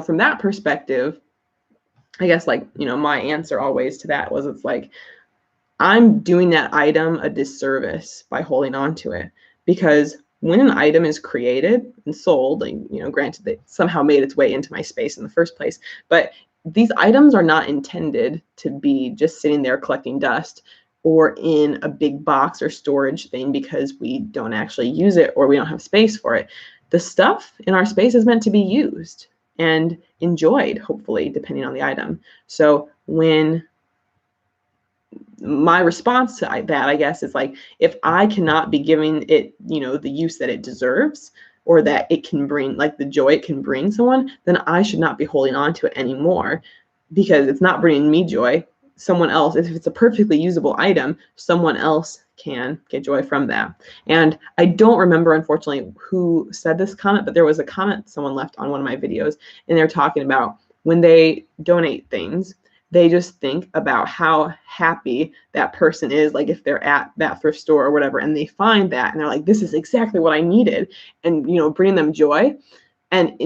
from that perspective, I guess, like, my answer always to that was, it's like, I'm doing that item a disservice by holding on to it, because when an item is created and sold, like, granted that somehow made its way into my space in the first place, but these items are not intended to be just sitting there collecting dust or in a big box or storage thing because we don't actually use it or we don't have space for it. The stuff in our space is meant to be used and enjoyed, hopefully, depending on the item. So when my response to that, I guess, is like, if I cannot be giving it, the use that it deserves, or that it can bring, like, the joy it can bring someone, then I should not be holding on to it anymore, because it's not bringing me joy. Someone else, if it's a perfectly usable item, someone else can get joy from that. And I don't remember, unfortunately, who said this comment, but there was a comment someone left on one of my videos, and they're talking about when they donate things, they just think about how happy that person is, like if they're at that thrift store or whatever, and they find that, and they're like, this is exactly what I needed, and bringing them joy, and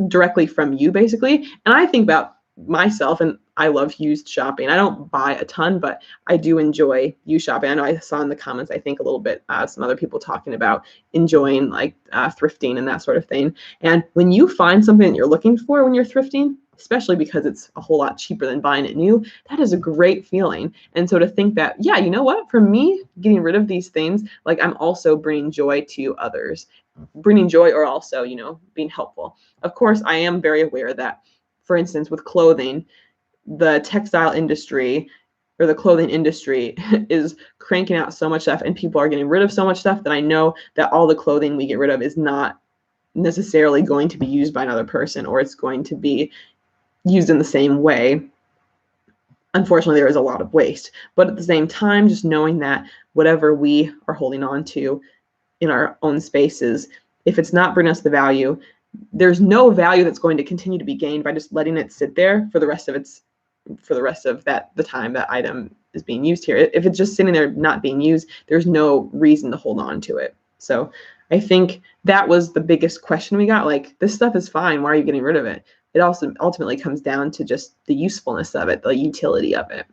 directly from you, basically. And I think about myself, and I love used shopping. I don't buy a ton, but I do enjoy used shopping. I know I saw in the comments, I think a little bit, some other people talking about enjoying, like, thrifting and that sort of thing. And when you find something that you're looking for when you're thrifting, especially because it's a whole lot cheaper than buying it new, that is a great feeling. And so to think that, yeah, you know what, for me, getting rid of these things, like I'm also bringing joy to others, bringing joy, or also, you know, being helpful. Of course, I am very aware that, for instance, with clothing, the textile industry or the clothing industry is cranking out so much stuff and people are getting rid of so much stuff that I know that all the clothing we get rid of is not necessarily going to be used by another person, or it's going to be used in the same way. Unfortunately, there is a lot of waste. But at the same time, just knowing that whatever we are holding on to in our own spaces, if it's not bringing us the value, there's no value that's going to continue to be gained by just letting it sit there for the rest of the time that item is being used here. If it's just sitting there not being used, there's no reason to hold on to it. So I think that was the biggest question we got. Like, this stuff is fine. Why are you getting rid of it? It also ultimately comes down to just the usefulness of it, the utility of it.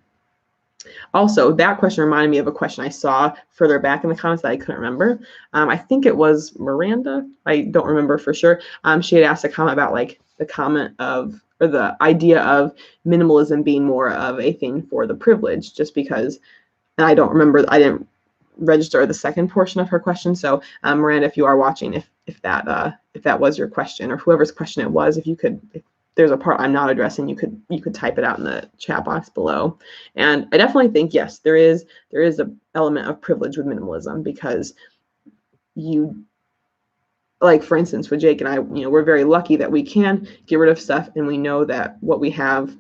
Also, that question reminded me of a question I saw further back in the comments that I couldn't remember. I think it was Miranda. I don't remember for sure. She had asked a comment about like the comment of, or the idea of minimalism being more of a thing for the privileged, just because, and I don't remember, I didn't register the second portion of her question. So Miranda, if you are watching, if that was your question, or whoever's question it was, if there's a part I'm not addressing, you could type it out in the chat box below. And I definitely think, yes, there is an element of privilege with minimalism, because you, like, for instance, with Jake and I, you know, we're very lucky that we can get rid of stuff and we know that what we have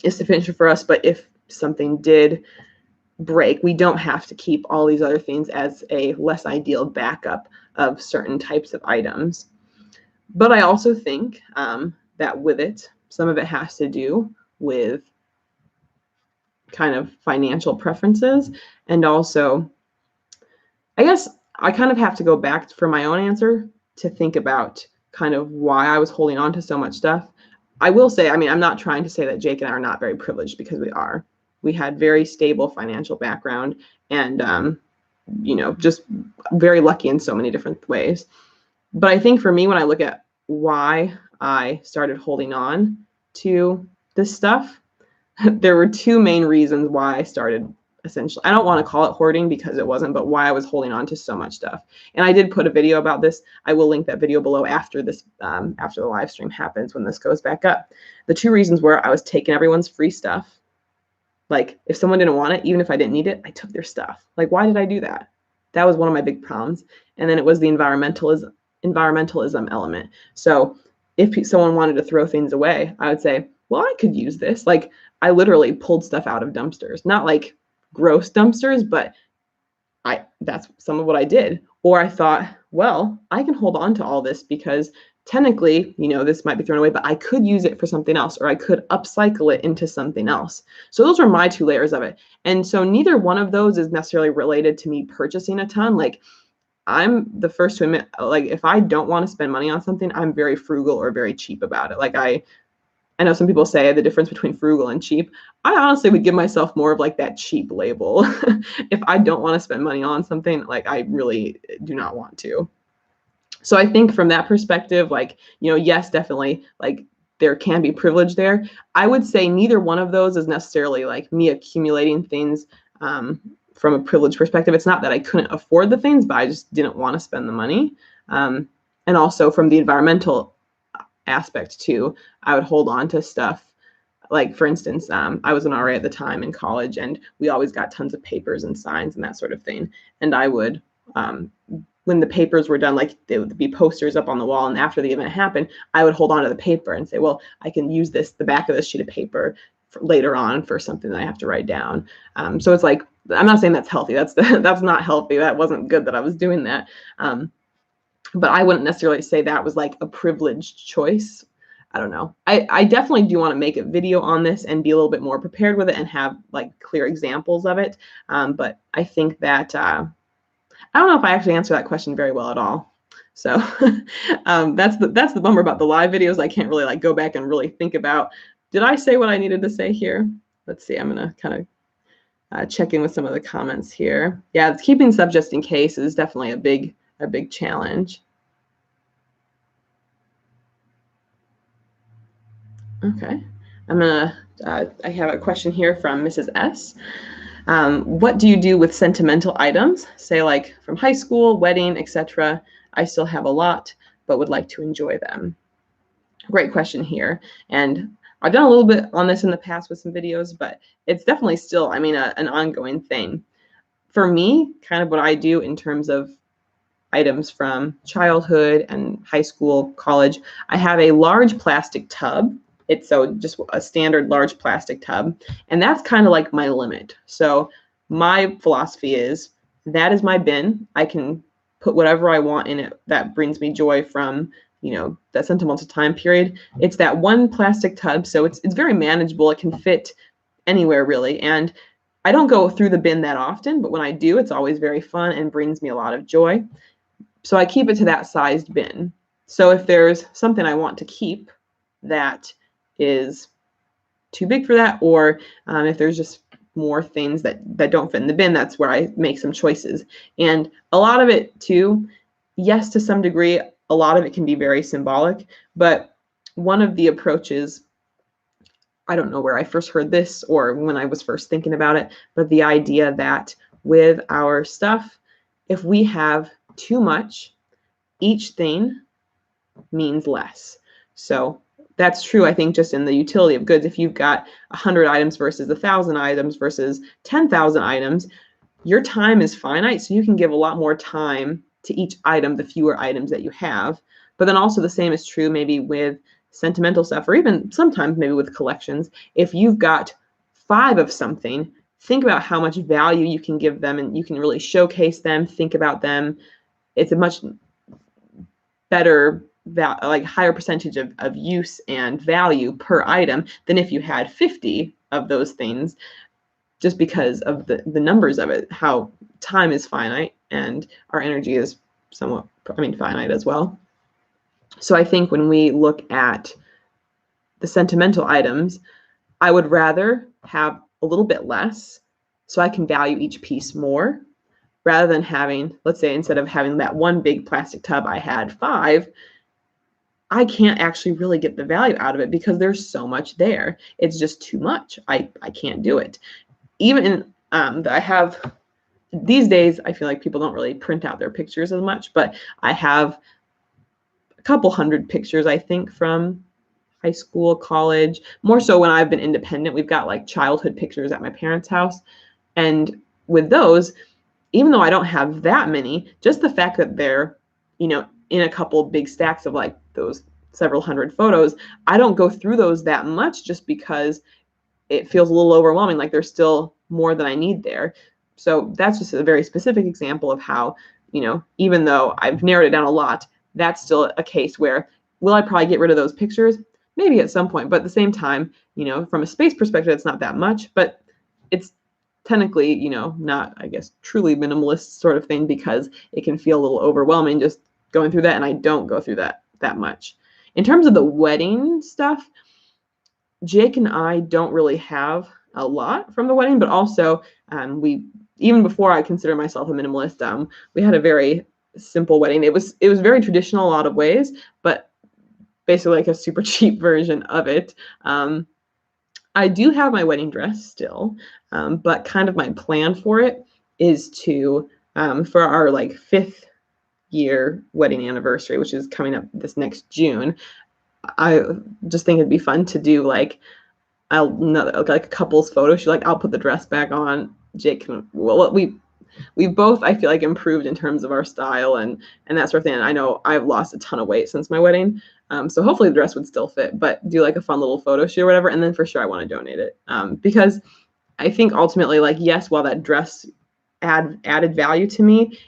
is sufficient for us. But if something did break, we don't have to keep all these other things as a less ideal backup of certain types of items. But I also think that with it, some of it has to do with kind of financial preferences. And also, I guess I kind of have to go back for my own answer to think about kind of why I was holding on to so much stuff. I will say, I mean, I'm not trying to say that Jake and I are not very privileged, because we are. We had very stable financial background and, you know, just very lucky in so many different ways. But I think for me, when I look at why I started holding on to this stuff, there were two main reasons why I started, essentially. I don't want to call it hoarding, because it wasn't, but why I was holding on to so much stuff. And I did put a video about this. I will link that video below after this, after the live stream happens, when this goes back up. The two reasons were I was taking everyone's free stuff. Like, if someone didn't want it, even if I didn't need it, I took their stuff. Like, why did I do that? That was one of my big problems. And then it was the environmentalism element. So if someone wanted to throw things away, I would say, well, I could use this. Like, I literally pulled stuff out of dumpsters, not like gross dumpsters, but that's some of what I did. Or I thought, well, I can hold on to all this because technically, you know, this might be thrown away, but I could use it for something else, or I could upcycle it into something else. So those are my two layers of it. And so neither one of those is necessarily related to me purchasing a ton. Like, I'm the first to admit, like, if I don't want to spend money on something, I'm very frugal or very cheap about it. Like, I know some people say the difference between frugal and cheap. I honestly would give myself more of like that cheap label. If I don't want to spend money on something, like, I really do not want to. So I think from that perspective, like, you know, yes, definitely, like, there can be privilege there. I would say neither one of those is necessarily like me accumulating things from a privilege perspective. It's not that I couldn't afford the things, but I just didn't want to spend the money. And also from the environmental aspect too, I would hold on to stuff. Like, for instance, I was an RA at the time in college, and we always got tons of papers and signs and that sort of thing. And I would, when the papers were done, like, there would be posters up on the wall, and after the event happened, I would hold on to the paper and say, well, I can use the back of this sheet of paper later on for something that I have to write down. So it's like, I'm not saying that's healthy. That's not healthy. That wasn't good that I was doing that. But I wouldn't necessarily say that was like a privileged choice. I don't know. I definitely do want to make a video on this and be a little bit more prepared with it and have like clear examples of it. But I think that, I don't know if I actually answer that question very well at all. So that's the bummer about the live videos. I can't really like go back and really think about, did I say what I needed to say here? Let's see, I'm gonna kind of check in with some of the comments here. Yeah, keeping stuff just in case is definitely a big challenge. Okay. I have a question here from Mrs. S. What do you do with sentimental items? Say like from high school, wedding, etc. I still have a lot, but would like to enjoy them. Great question here. And I've done a little bit on this in the past with some videos, but it's definitely still, I mean, an ongoing thing. For me, kind of what I do in terms of items from childhood and high school, college, I have a large plastic tub. It's so just a standard large plastic tub. And that's kind of like my limit. So my philosophy is that is my bin. I can put whatever I want in it that brings me joy from, you know, that sentimental time period. It's that one plastic tub. So it's very manageable. It can fit anywhere really. And I don't go through the bin that often, but when I do, it's always very fun and brings me a lot of joy. So I keep it to that sized bin. So if there's something I want to keep that is too big for that, or if there's just more things that don't fit in the bin, that's where I make some choices. And a lot of it too, yes, to some degree, a lot of it can be very symbolic, but one of the approaches, I don't know where I first heard this or when I was first thinking about it, but the idea that with our stuff, if we have too much, each thing means less. So that's true, I think, just in the utility of goods. If you've got 100 items versus 1,000 items versus 10,000 items, your time is finite, so you can give a lot more time to each item, the fewer items that you have. But then also the same is true maybe with sentimental stuff, or even sometimes maybe with collections. If you've got 5 of something, think about how much value you can give them, and you can really showcase them, think about them. It's a much better, like higher percentage of use and value per item than if you had 50 of those things, just because of the numbers of it, how time is finite and our energy is somewhat, I mean, finite as well. So I think when we look at the sentimental items, I would rather have a little bit less so I can value each piece more, rather than having, let's say, instead of having that one big plastic tub, I had 5, I can't actually really get the value out of it because there's so much there. It's just too much. I can't do it. Even I have, these days, I feel like people don't really print out their pictures as much, but I have a couple hundred pictures, I think, from high school, college, more so when I've been independent. We've got like childhood pictures at my parents' house. And with those, even though I don't have that many, just the fact that they're, you know, in a couple big stacks of like those several hundred photos, I don't go through those that much just because it feels a little overwhelming, like there's still more than I need there. So that's just a very specific example of how, you know, even though I've narrowed it down a lot, that's still a case where, will I probably get rid of those pictures? Maybe at some point, but at the same time, you know, from a space perspective, it's not that much, but it's technically, you know, not, I guess, truly minimalist sort of thing, because it can feel a little overwhelming just going through that, and I don't go through that much. In terms of the wedding stuff, Jake and I don't really have a lot from the wedding, but also we, even before I consider myself a minimalist, we had a very simple wedding. It was very traditional in a lot of ways, but basically like a super cheap version of it. I do have my wedding dress still, but kind of my plan for it is to, for our like 5th year wedding anniversary, which is coming up this next June, I just think it'd be fun to do like like a couple's photo shoot. Like I'll put the dress back on. Jake can, well, we've both, I feel like, improved in terms of our style and that sort of thing. And I know I've lost a ton of weight since my wedding. So hopefully the dress would still fit, but do like a fun little photo shoot or whatever. And then for sure I want to donate it. Because I think ultimately, like, yes, while that dress added value to me,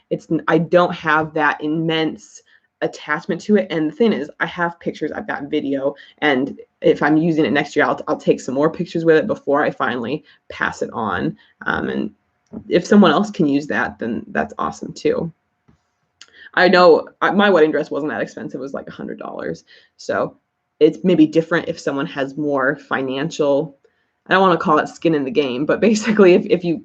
I don't have that immense attachment to it. And the thing is, I have pictures, I've got video, and if I'm using it next year, I'll take some more pictures with it before I finally pass it on. And if someone else can use that, then that's awesome too. I know my wedding dress wasn't that expensive. It was like $100. So it's maybe different if someone has more financial, I don't want to call it skin in the game, but basically if you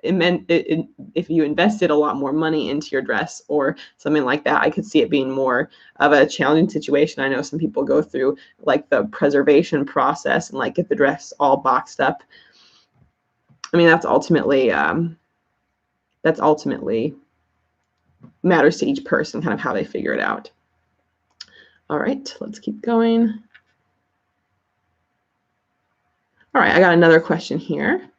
if you invested a lot more money into your dress or something like that, I could see it being more of a challenging situation. I know some people go through like the preservation process and like get the dress all boxed up. I mean, that's ultimately matters to each person, kind of how they figure it out. All right, let's keep going. All right, I got another question here.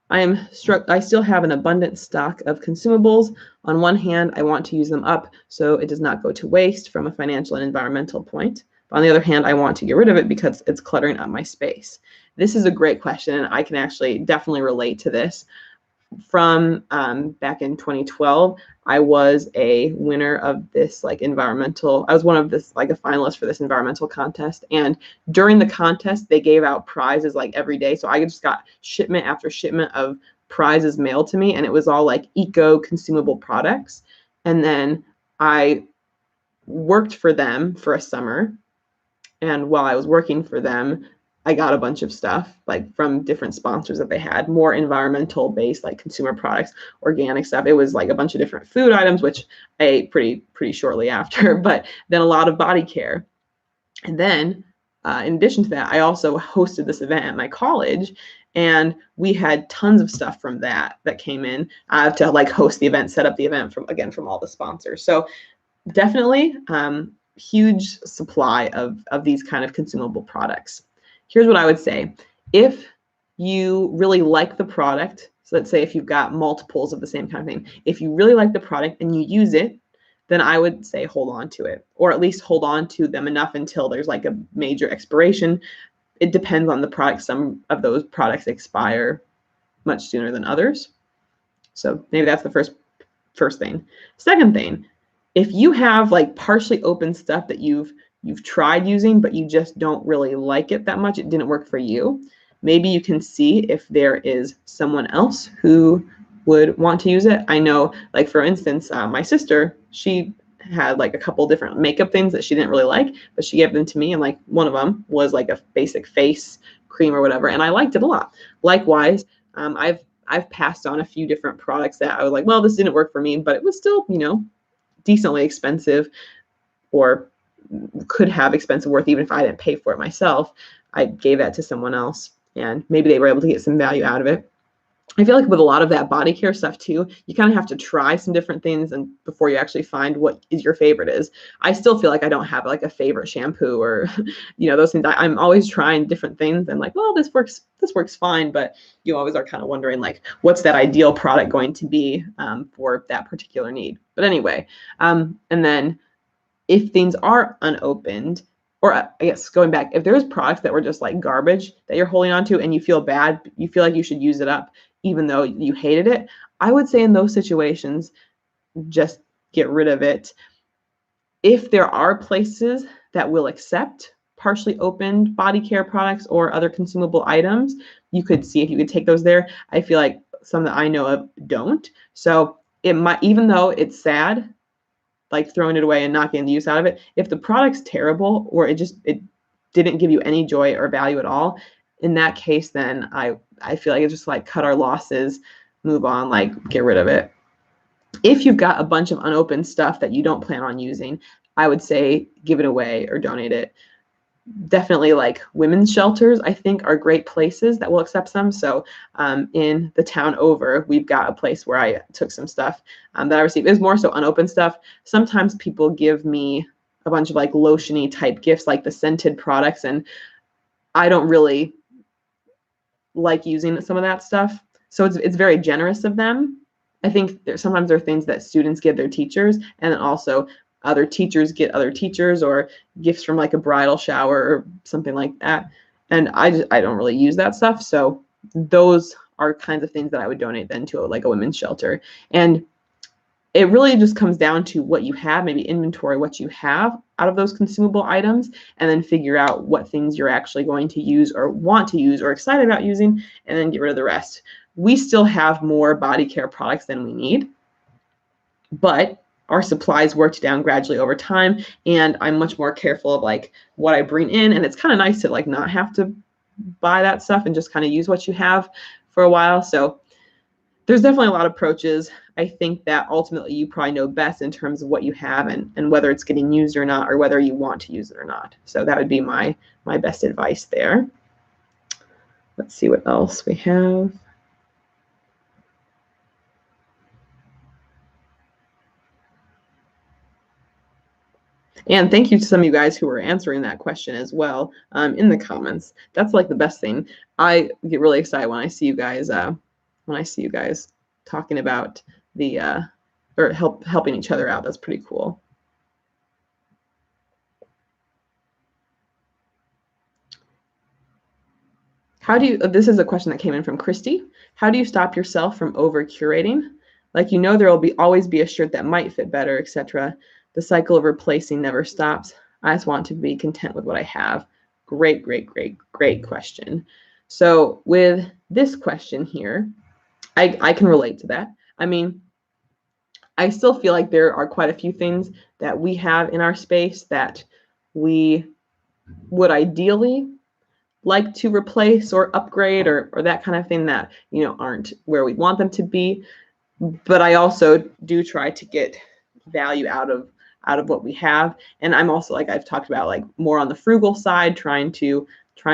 I still have an abundant stock of consumables. On one hand, I want to use them up so it does not go to waste from a financial and environmental point. But on the other hand, I want to get rid of it because it's cluttering up my space. This is a great question, and I can actually definitely relate to this. From back in 2012, I was a winner of this I was one of this, like a finalist for this environmental contest. And during the contest, they gave out prizes like every day. So I just got shipment after shipment of prizes mailed to me, and it was all like eco consumable products. And then I worked for them for a summer. And while I was working for them, I got a bunch of stuff like from different sponsors that they had, more environmental based like consumer products, organic stuff. It was like a bunch of different food items, which I ate pretty shortly after, but then a lot of body care. And then in addition to that, I also hosted this event at my college, and we had tons of stuff from that came in to like host the event, set up the event from all the sponsors. So definitely huge supply of these kind of consumable products. Here's what I would say. If you really like the product, so let's say if you've got multiples of the same kind of thing, if you really like the product and you use it, then I would say hold on to it, or at least hold on to them enough until there's like a major expiration. It depends on the product. Some of those products expire much sooner than others. So maybe that's the first thing. Second thing, if you have like partially open stuff that you've tried using, but you just don't really like it that much, it didn't work for you, maybe you can see if there is someone else who would want to use it. I know, like for instance, my sister, she had like a couple different makeup things that she didn't really like, but she gave them to me, and like one of them was like a basic face cream or whatever, and I liked it a lot. Likewise, I've passed on a few different products that I was like, well, this didn't work for me, but it was still, decently expensive, or could have expensive worth even if I didn't pay for it myself. I gave that to someone else, and maybe they were able to get some value out of it. I feel like with a lot of that body care stuff too, you kind of have to try some different things and before you actually find what is your favorite is. I still feel like I don't have like a favorite shampoo or, those things. I'm always trying different things and like, well, this works fine, but you always are kind of wondering like, what's that ideal product going to be for that particular need? But anyway, and then if things are unopened, or I guess going back, if there's products that were just like garbage that you're holding on to and you feel bad, you feel like you should use it up, even though you hated it, I would say in those situations, just get rid of it. If there are places that will accept partially opened body care products or other consumable items, you could see if you could take those there. I feel like some that I know of don't. So it might, even though it's sad, like throwing it away and not getting the use out of it, if the product's terrible or it didn't give you any joy or value at all, in that case, then I feel like it's just like cut our losses, move on, like get rid of it. If you've got a bunch of unopened stuff that you don't plan on using, I would say give it away or donate it. Definitely like women's shelters, I think, are great places that will accept some. So in the town over, we've got a place where I took some stuff that I received. It was more so unopened stuff. Sometimes people give me a bunch of like lotion-y type gifts, like the scented products, and I don't really like using some of that stuff. So it's very generous of them. I think sometimes there are things that students give their teachers, and then also other teachers get other teachers, or gifts from like a bridal shower or something like that. And I don't really use that stuff. So those are kinds of things that I would donate then to like a women's shelter. And it really just comes down to what you have, maybe inventory what you have out of those consumable items, and then figure out what things you're actually going to use or want to use or excited about using, and then get rid of the rest. We still have more body care products than we need, but our supplies worked down gradually over time, and I'm much more careful of like what I bring in, and it's kind of nice to like not have to buy that stuff and just kind of use what you have for a while. So there's definitely a lot of approaches. I think that ultimately you probably know best in terms of what you have and whether it's getting used or not, or whether you want to use it or not. So that would be my best advice there. Let's see what else we have. And thank you to some of you guys who are answering that question as well in the comments. That's like the best thing. I get really excited when I see you guys talking about the or helping each other out. That's pretty cool. This is a question that came in from Christy. How do you stop yourself from over curating? Like, you know, there will always be a shirt that might fit better, etc. The cycle of replacing never stops. I just want to be content with what I have. Great question. So with this question here, I can relate to that. I mean, I still feel like there are quite a few things that we have in our space that we would ideally like to replace or upgrade or that kind of thing that, you know, aren't where we want them to be. But I also do try to get value out of what we have. And I'm also, like I've talked about, like more on the frugal side, trying to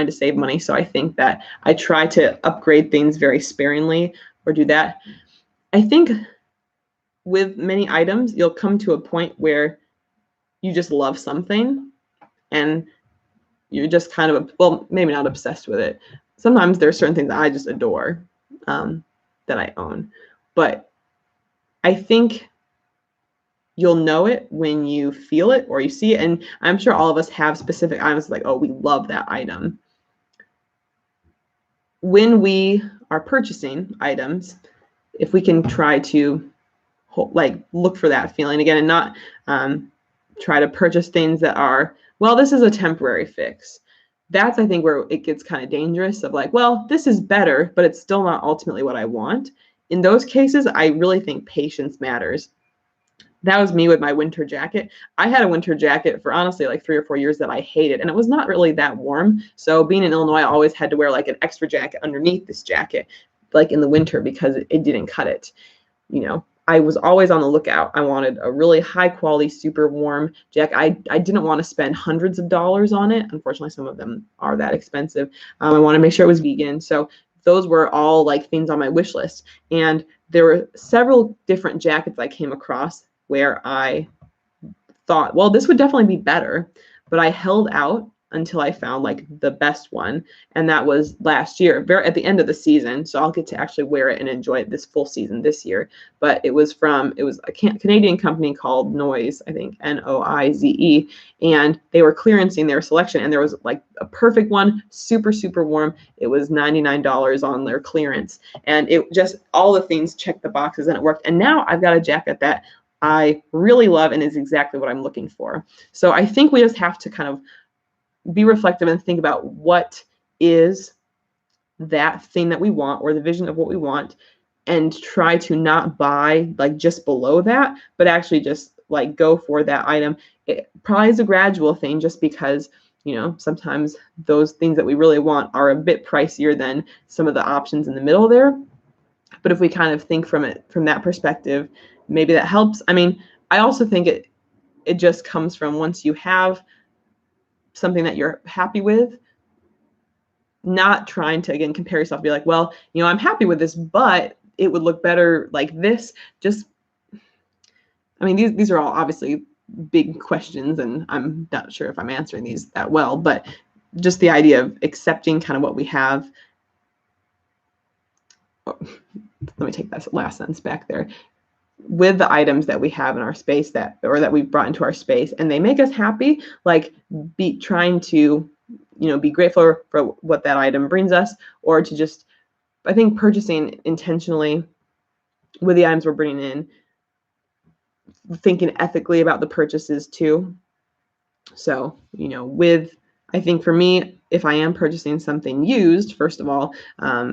save money. So I think that I try to upgrade things very sparingly or do that. I think with many items, you'll come to a point where you just love something and you're just kind of, well, maybe not obsessed with it. Sometimes there are certain things that I just adore that I own. But I think you'll know it when you feel it or you see it. And I'm sure all of us have specific items like, oh, we love that item. When we are purchasing items, if we can try to look for that feeling again and not try to purchase things that are, well, this is a temporary fix. That's, I think, where it gets kind of dangerous of like, well, this is better, but it's still not ultimately what I want. In those cases, I really think patience matters. That was me with my winter jacket. I had a winter jacket for honestly like 3 or 4 years that I hated, and it was not really that warm. So being in Illinois, I always had to wear like an extra jacket underneath this jacket, like in the winter, because it didn't cut it. You know, I was always on the lookout. I wanted a really high quality, super warm jacket. I didn't want to spend hundreds of dollars on it. Unfortunately, some of them are that expensive. I want to make sure it was vegan. So those were all like things on my wish list. And there were several different jackets I came across where I thought, well, this would definitely be better, but I held out until I found like the best one. And that was last year, at the end of the season. So I'll get to actually wear it and enjoy it this full season this year. But it was a Canadian company called Noise, I think, Noize. And they were clearancing their selection. And there was like a perfect one, super, super warm. It was $99 on their clearance. And it just, all the things checked the boxes and it worked. And now I've got a jacket that I really love and is exactly what I'm looking for. So I think we just have to kind of be reflective and think about what is that thing that we want or the vision of what we want, and try to not buy like just below that, but actually just like go for that item. It probably is a gradual thing, just because, you know, sometimes those things that we really want are a bit pricier than some of the options in the middle there. But if we kind of think from that perspective, maybe that helps. I mean, I also think it just comes from, once you have something that you're happy with, not trying to, again, compare yourself, be like, well, you know, I'm happy with this, but it would look better like this. Just, I mean, these are all obviously big questions, and I'm not sure if I'm answering these that well, but just the idea of accepting kind of what we have. Let me take that last sentence back there. With the items that we have in our space that we've brought into our space and they make us happy, like be trying to, you know, be grateful for what that item brings us, or to just, I think, purchasing intentionally with the items we're bringing in, thinking ethically about the purchases too. So, you know, I think for me, if I am purchasing something used, first of all,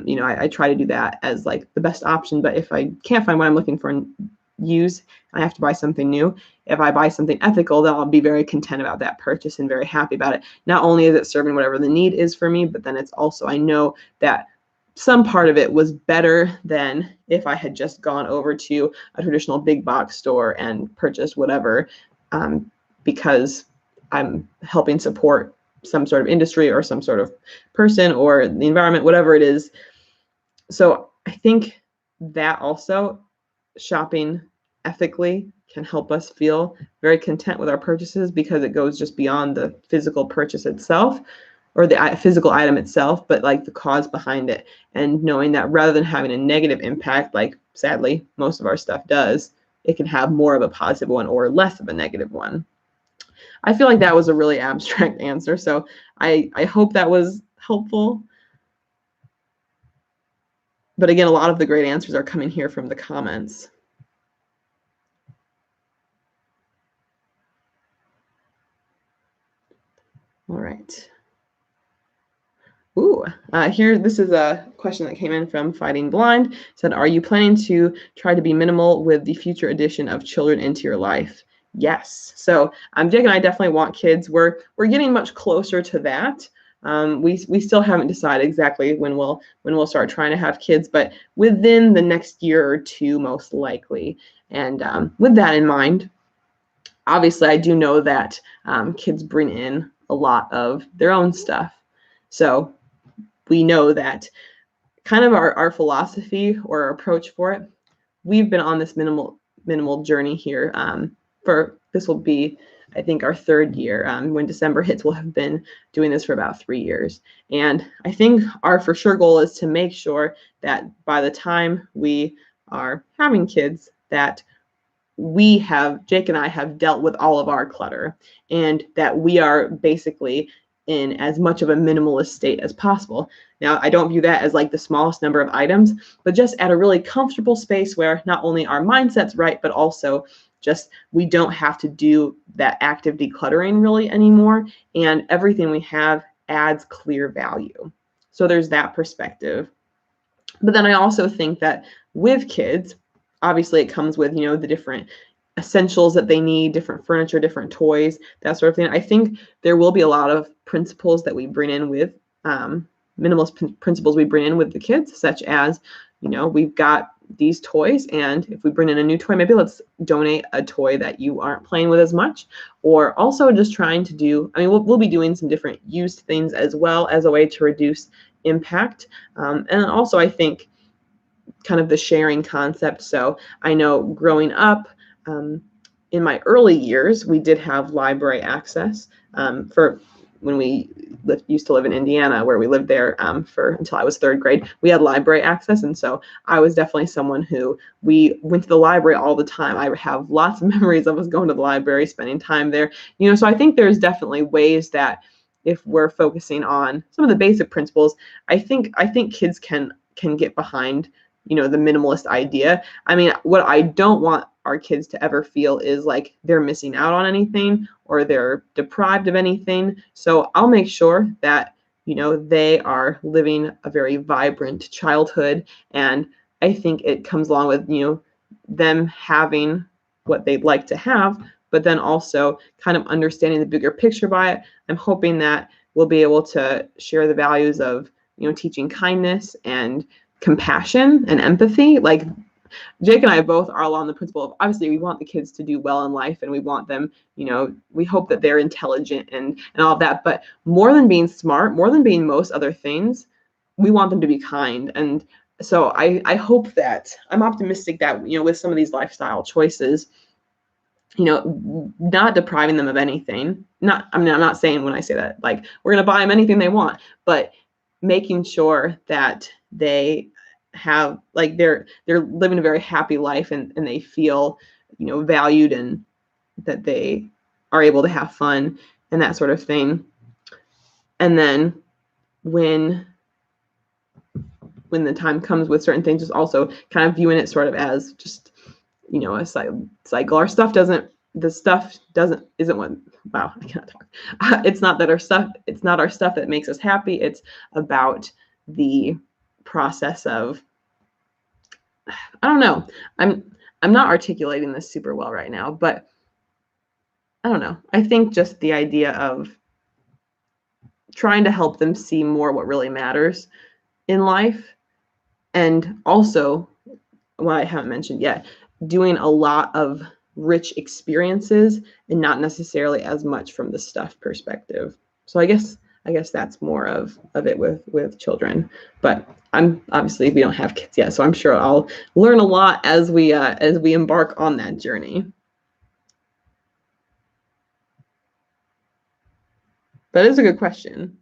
you know, I try to do that as like the best option. But if I can't find what I'm looking for in use, I have to buy something new. If I buy something ethical, then I'll be very content about that purchase and very happy about it. Not only is it serving whatever the need is for me, but then it's also, I know that some part of it was better than if I had just gone over to a traditional big box store and purchased whatever, because I'm helping support some sort of industry or some sort of person or the environment, whatever it is. So I think that also, shopping ethically can help us feel very content with our purchases, because it goes just beyond the physical purchase itself or the physical item itself, but like the cause behind it, and knowing that rather than having a negative impact, like sadly most of our stuff does, it can have more of a positive one or less of a negative one. I feel like that was a really abstract answer, so I hope that was helpful. But again, a lot of the great answers are coming here from the comments. All right. Ooh, here, this is a question that came in from Fighting Blind. It said, are you planning to try to be minimal with the future addition of children into your life? Yes. So Jake and I definitely want kids. We're getting much closer to that. We still haven't decided exactly when we'll start trying to have kids, but within the next year or two, most likely. And with that in mind, obviously, I do know that kids bring in a lot of their own stuff. So we know that kind of our philosophy or our approach for it, we've been on this minimal journey here for, this will be, I think, our third year. When December hits, we'll have been doing this for about 3 years. And I think our for sure goal is to make sure that by the time we are having kids, that Jake and I have dealt with all of our clutter, and that we are basically in as much of a minimalist state as possible. Now, I don't view that as like the smallest number of items, but just at a really comfortable space where not only our mindset's right, but also just we don't have to do that active decluttering really anymore, and everything we have adds clear value. So there's that perspective. But then I also think that with kids, obviously it comes with, the different essentials that they need, different furniture, different toys, that sort of thing. I think there will be a lot of principles that we bring in with minimalist principles we bring in with the kids, such as, we've got these toys, and if we bring in a new toy, maybe let's donate a toy that you aren't playing with as much. Or also just trying to do, we'll be doing some different used things as well as a way to reduce impact. And also I think kind of the sharing concept. So I know growing up, in my early years, we did have library access for when we used to live in Indiana, where we lived there for until I was 3rd grade. We had library access, and so I was definitely someone who we went to the library all the time. I have lots of memories of us going to the library, spending time there. So I think there's definitely ways that if we're focusing on some of the basic principles, I think kids can get behind the minimalist idea. What I don't want our kids to ever feel is like they're missing out on anything or they're deprived of anything. So I'll make sure that, they are living a very vibrant childhood. And I think it comes along with, them having what they'd like to have, but then also kind of understanding the bigger picture by it. I'm hoping that we'll be able to share the values of, teaching kindness and compassion and empathy. Like Jake and I both are along the principle of, obviously we want the kids to do well in life, and we want them, we hope that they're intelligent and all of that, but more than being smart, more than being most other things, we want them to be kind. And so I hope that, I'm optimistic that, with some of these lifestyle choices, not depriving them of anything. I'm not saying when I say that, like, we're going to buy them anything they want, but making sure that they have, like, they're living a very happy life, and they feel, valued, and that they are able to have fun and that sort of thing. And then when the time comes with certain things, just also kind of viewing it sort of as just, a cycle. Our stuff isn't what, wow, I cannot talk. It's not our stuff that makes us happy. It's about the process of, I don't know. I'm not articulating this super well right now, but I don't know. I think just the idea of trying to help them see more what really matters in life, And also, what I haven't mentioned yet, doing a lot of rich experiences and not necessarily as much from the stuff perspective. So I guess that's more of it with children. But I'm obviously, we don't have kids yet, so I'm sure I'll learn a lot as we embark on that journey. That is a good question.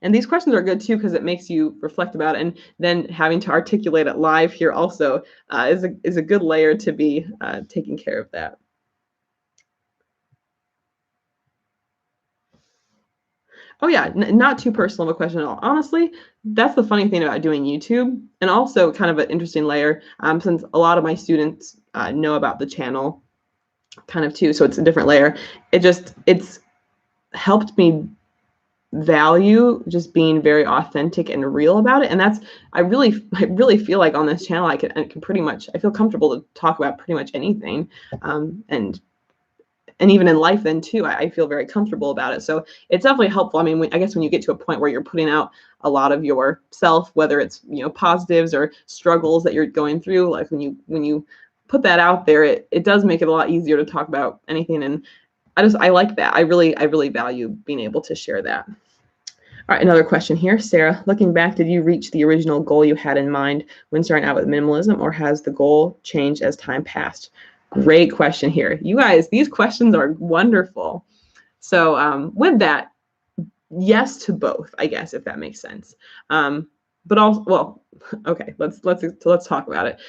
And these questions are good too, because it makes you reflect about it, and then having to articulate it live here also is a good layer to be taking care of that. Oh yeah, not too personal of a question at all. Honestly, that's the funny thing about doing YouTube, and also kind of an interesting layer, since a lot of my students know about the channel kind of too, so it's a different layer. It's helped me value just being very authentic and real about it. And that's, I really feel like on this channel I can pretty much, I feel comfortable to talk about pretty much anything, and even in life then too, I feel very comfortable about it. So it's definitely helpful. I mean, I guess when you get to a point where you're putting out a lot of yourself, whether it's, you know, positives or struggles that you're going through, like when you put that out there, it does make it a lot easier to talk about anything. And I like that. I really value being able to share that. All right, another question here. Sarah, looking back, did you reach the original goal you had in mind when starting out with minimalism, or has the goal changed as time passed? Great question here. You guys, these questions are wonderful. So with that, yes to both, I guess, if that makes sense. But also, well, okay, let's talk about it.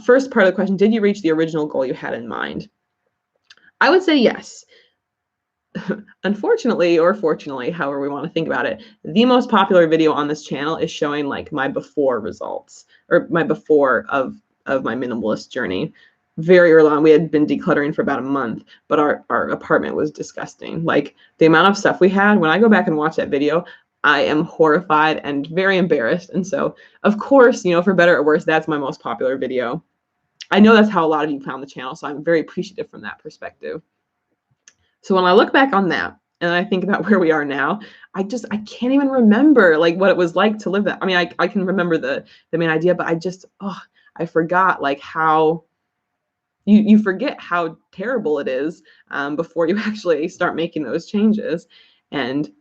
First part of the question, did you reach the original goal you had in mind? I would say yes. Unfortunately, or fortunately, however we want to think about it, the most popular video on this channel is showing like my before results, or my before of my minimalist journey. Very early on, we had been decluttering for about a month, but our apartment was disgusting. Like the amount of stuff we had, when I go back and watch that video, I am horrified and very embarrassed. And so, of course, you know, for better or worse, that's my most popular video. I know that's how a lot of you found the channel, so I'm very appreciative from that perspective. So when I look back on that and I think about where we are now, I can't even remember like what it was like to live that. I mean, I can remember the main idea, but I forgot like how you forget how terrible it is before you actually start making those changes. And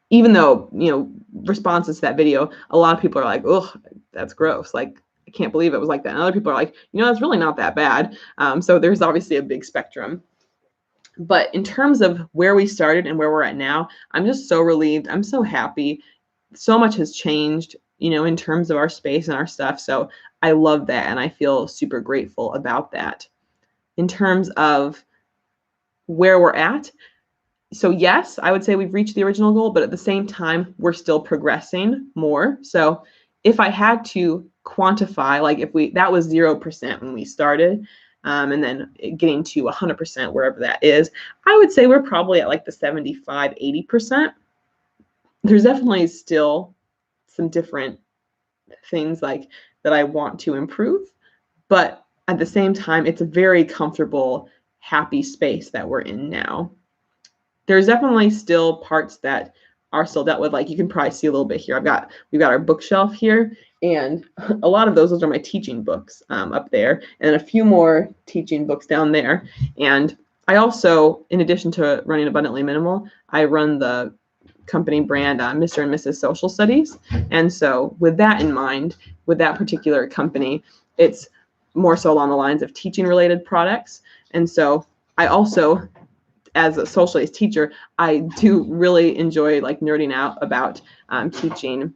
even though, you know, responses to that video, a lot of people are like, oh, that's gross. Like, I can't believe it was like that. And other people are like, you know, it's really not that bad. So there's obviously a big spectrum. But in terms of where we started and where we're at now, I'm just so relieved. I'm so happy. So much has changed, you know, in terms of our space and our stuff. So I love that. And I feel super grateful about that. In terms of where we're at, so yes, I would say we've reached the original goal, but at the same time, we're still progressing more. So if I had to quantify, like if that was 0% when we started, and then getting to 100% wherever that is, I would say we're probably at like the 75, 80%. There's definitely still some different things like that I want to improve, but at the same time, it's a very comfortable, happy space that we're in now. There's definitely still parts that are still dealt with. Like you can probably see a little bit here. We've got our bookshelf here, and a lot of those are my teaching books up there, and a few more teaching books down there. And I also, in addition to running Abundantly Minimal, I run the company brand Mr. and Mrs. Social Studies. And so with that in mind, with that particular company, it's more so along the lines of teaching related products. And so I also, as a social studies teacher, I do really enjoy like nerding out about teaching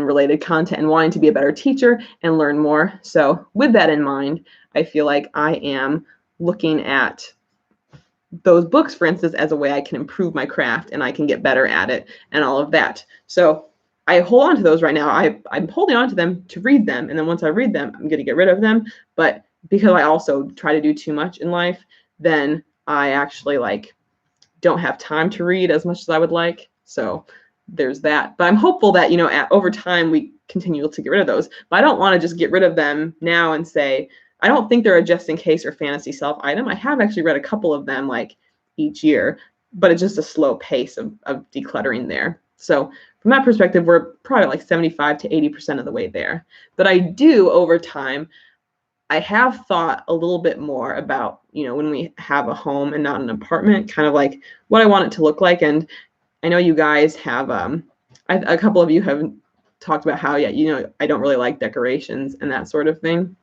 related content and wanting to be a better teacher and learn more. So with that in mind, I feel like I am looking at those books, for instance, as a way I can improve my craft and I can get better at it and all of that. So I hold on to those right now. I'm holding on to them to read them. And then once I read them, I'm going to get rid of them. But because I also try to do too much in life, then I actually like don't have time to read as much as I would like. So there's that. But I'm hopeful that, you know, over time we continue to get rid of those. But I don't want to just get rid of them now and say, I don't think they're a just in case or fantasy self item. I have actually read a couple of them like each year, but it's just a slow pace of decluttering there. So from that perspective, we're probably like 75 to 80% of the way there. But I do, over time, I have thought a little bit more about, when we have a home and not an apartment, kind of like what I want it to look like. And I know you guys have, a couple of you have talked about how, I don't really like decorations and that sort of thing.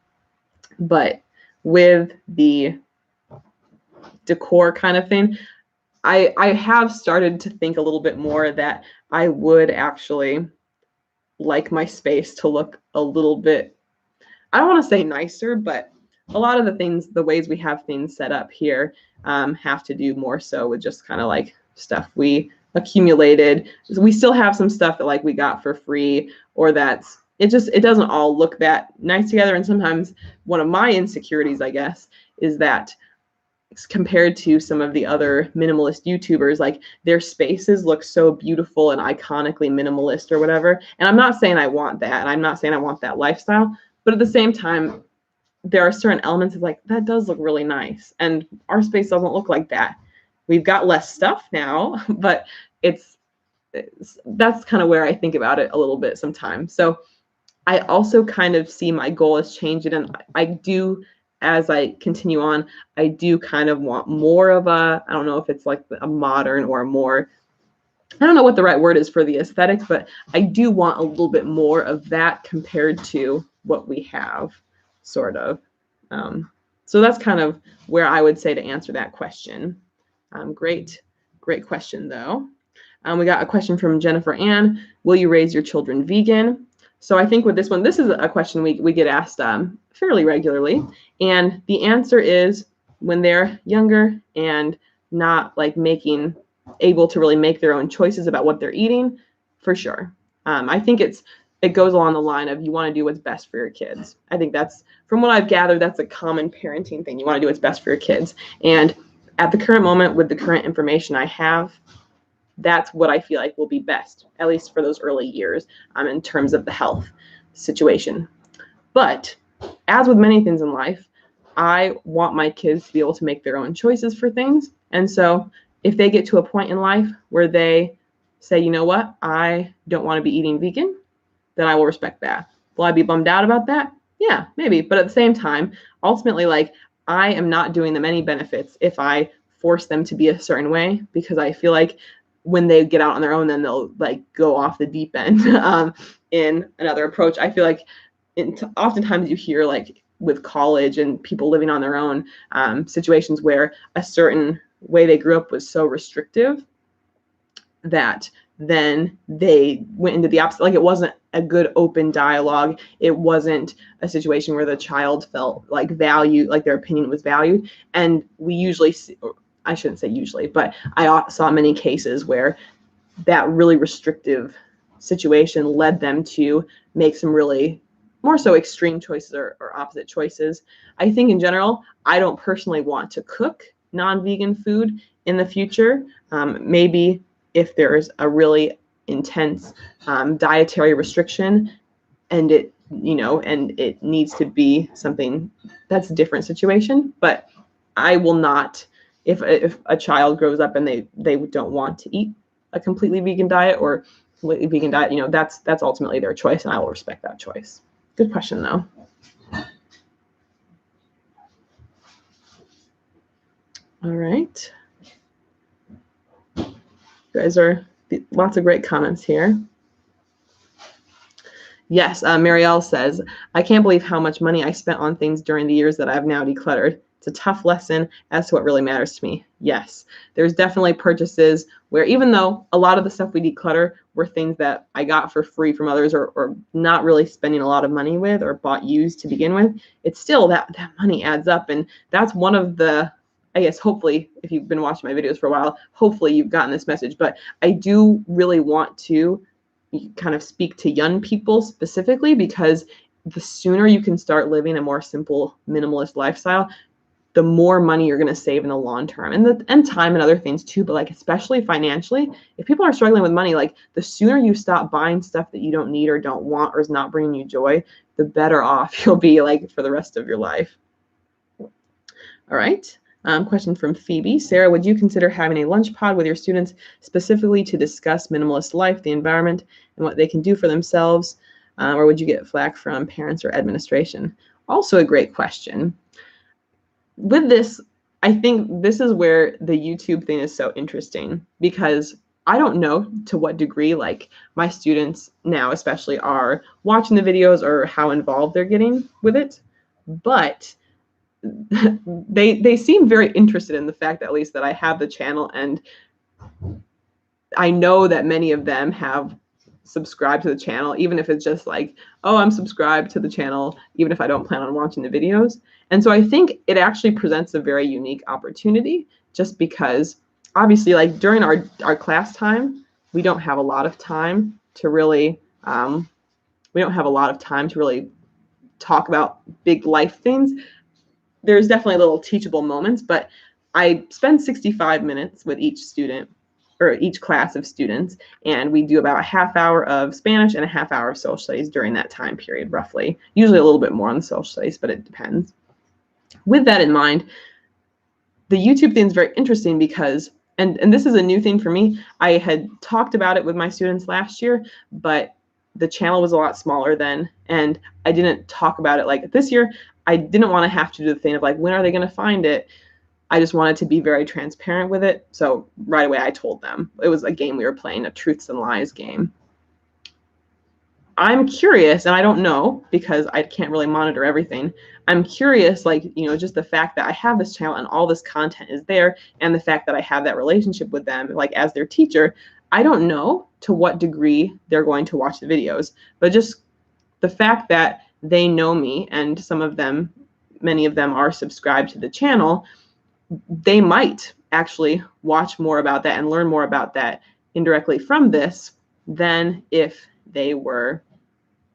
But with the decor kind of thing, I have started to think a little bit more that I would actually like my space to look a little bit, I don't want to say nicer, but a lot of the things, the ways we have things set up here have to do more so with just kind of like stuff we accumulated. We still have some stuff that like we got for free, or it doesn't all look that nice together. And sometimes one of my insecurities, I guess, is that compared to some of the other minimalist YouTubers, like their spaces look so beautiful and iconically minimalist or whatever. And I'm not saying I want that, and I'm not saying I want that lifestyle, but at the same time, there are certain elements of like, that does look really nice. And our space doesn't look like that. We've got less stuff now, but that's kind of where I think about it a little bit sometimes. So I also kind of see my goal as changing, and I do, as I continue on, I do kind of want more of I don't know if it's like a modern or a more, I don't know what the right word is for the aesthetic, but I do want a little bit more of that compared to what we have, sort of. So that's kind of where I would say to answer that question. Great question, though. We got a question from Jennifer Ann. Will you raise your children vegan? So I think with this one, this is a question we get asked fairly regularly. And the answer is, when they're younger and not like able to really make their own choices about what they're eating, for sure. I think it goes along the line of, you want to do what's best for your kids. I think that's, from what I've gathered, that's a common parenting thing. You want to do what's best for your kids. And at the current moment, with the current information I have, that's what I feel like will be best, at least for those early years, in terms of the health situation. But as with many things in life, I want my kids to be able to make their own choices for things. And so if they get to a point in life where they say, you know what, I don't want to be eating vegan, then I will respect that. Will I be bummed out about that? Yeah, maybe. But at the same time, ultimately, like, I am not doing them any benefits if I force them to be a certain way, because I feel like when they get out on their own, then they'll like go off the deep end in another approach. I feel like oftentimes you hear, like with college and people living on their own, situations where a certain way they grew up was so restrictive that then they went into the opposite. Like, it wasn't a good open dialogue. It wasn't a situation where the child felt like valued, like their opinion was valued. And we usually see, I shouldn't say usually, but I saw many cases where that really restrictive situation led them to make some really more so extreme choices or opposite choices. I think in general, I don't personally want to cook non-vegan food in the future. Maybe if there's a really intense dietary restriction and it needs to be something that's a different situation. But I will not, if a child grows up and they don't want to eat a completely vegan diet or completely vegan diet, that's ultimately their choice, and I will respect that choice. Good question, though. All right. You guys are lots of great comments here. Yes, Marielle says, I can't believe how much money I spent on things during the years that I've now decluttered. It's a tough lesson as to what really matters to me. Yes, there's definitely purchases where, even though a lot of the stuff we declutter were things that I got for free from others, or not really spending a lot of money with, or bought used to begin with, it's still that money adds up. And that's one of the, I guess, hopefully, if you've been watching my videos for a while, hopefully you've gotten this message. But I do really want to kind of speak to young people specifically, because the sooner you can start living a more simple minimalist lifestyle, the more money you're going to save in the long term, and time and other things too. But like, especially financially, if people are struggling with money, like, the sooner you stop buying stuff that you don't need or don't want or is not bringing you joy, the better off you'll be, like, for the rest of your life. All right. Question from Phoebe. Sarah, would you consider having a lunch pod with your students specifically to discuss minimalist life, the environment, and what they can do for themselves? Or would you get flack from parents or administration? Also a great question. With this, I think this is where the YouTube thing is so interesting, because I don't know to what degree like my students now especially are watching the videos or how involved they're getting with it, but they seem very interested in the fact, at least, that I have the channel, and I know that many of them have subscribed to the channel, even if it's just like, oh, I'm subscribed to the channel, even if I don't plan on watching the videos. And so I think it actually presents a very unique opportunity, just because obviously, like, during our class time, we don't have a lot of time to really talk about big life things. There's definitely little teachable moments, but I spend 65 minutes with each student or each class of students, and we do about a half hour of Spanish and a half hour of social studies during that time period, roughly. Usually a little bit more on the social studies, but it depends. With that in mind, the YouTube thing is very interesting because, and this is a new thing for me, I had talked about it with my students last year, but the channel was a lot smaller then, and I didn't talk about it like this year. I didn't want to have to do the thing of like, when are they going to find it? I just wanted to be very transparent with it. So right away I told them. It was a game we were playing, a truths and lies game. I'm curious, and I don't know because I can't really monitor everything. I'm curious, like, you know, just the fact that I have this channel and all this content is there, and the fact that I have that relationship with them, like as their teacher, I don't know to what degree they're going to watch the videos, but just the fact that they know me, and some of them, many of them are subscribed to the channel, they might actually watch more about that and learn more about that indirectly from this than if they were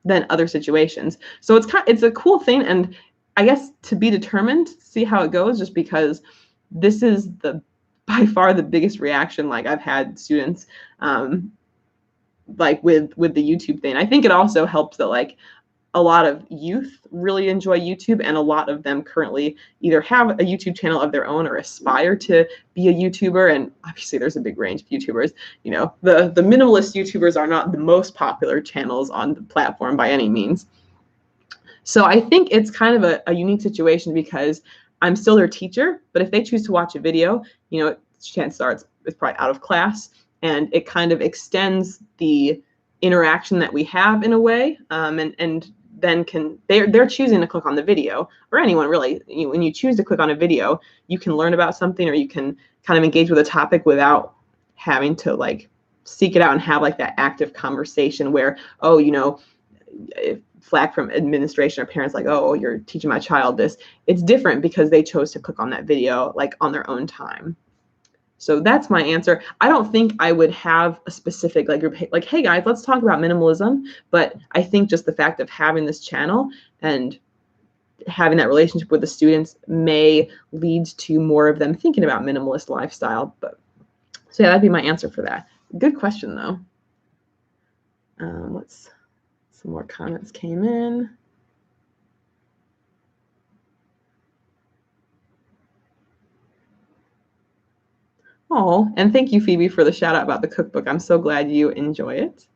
than other situations. So it's a cool thing, and I guess to be determined, see how it goes, just because this is by far the biggest reaction like I've had students like with the YouTube thing. I think it also helps that like a lot of youth really enjoy YouTube, and a lot of them currently either have a YouTube channel of their own or aspire to be a YouTuber. And obviously there's a big range of YouTubers. You know, the minimalist YouTubers are not the most popular channels on the platform by any means. So I think it's kind of a unique situation, because I'm still their teacher, but if they choose to watch a video, you know, chances are it's probably out of class, and it kind of extends the interaction that we have in a way, and then they're choosing to click on the video, or anyone really. When you choose to click on a video, you can learn about something, or you can kind of engage with a topic without having to like seek it out and have like that active conversation where, oh, you know, flack from administration or parents like, oh, you're teaching my child this. It's different because they chose to click on that video like on their own time. So that's my answer. I don't think I would have a specific like group, like, hey guys, let's talk about minimalism. But I think just the fact of having this channel and having that relationship with the students may lead to more of them thinking about minimalist lifestyle. But so yeah, that'd be my answer for that. Good question though. Some more comments came in. Oh, and thank you, Phoebe, for the shout out about the cookbook. I'm so glad you enjoy it.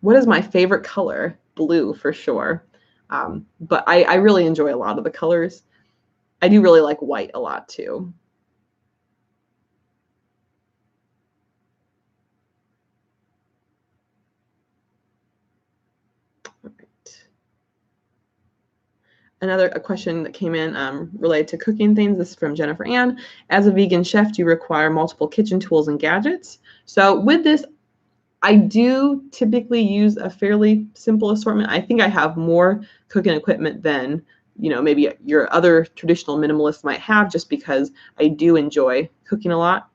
What is my favorite color? Blue, for sure. But I really enjoy a lot of the colors. I do really like white a lot too. Another question that came in related to cooking things. This is from Jennifer Ann. As a vegan chef, do you require multiple kitchen tools and gadgets? So with this, I do typically use a fairly simple assortment. I think I have more cooking equipment than, you know, maybe your other traditional minimalists might have, just because I do enjoy cooking a lot.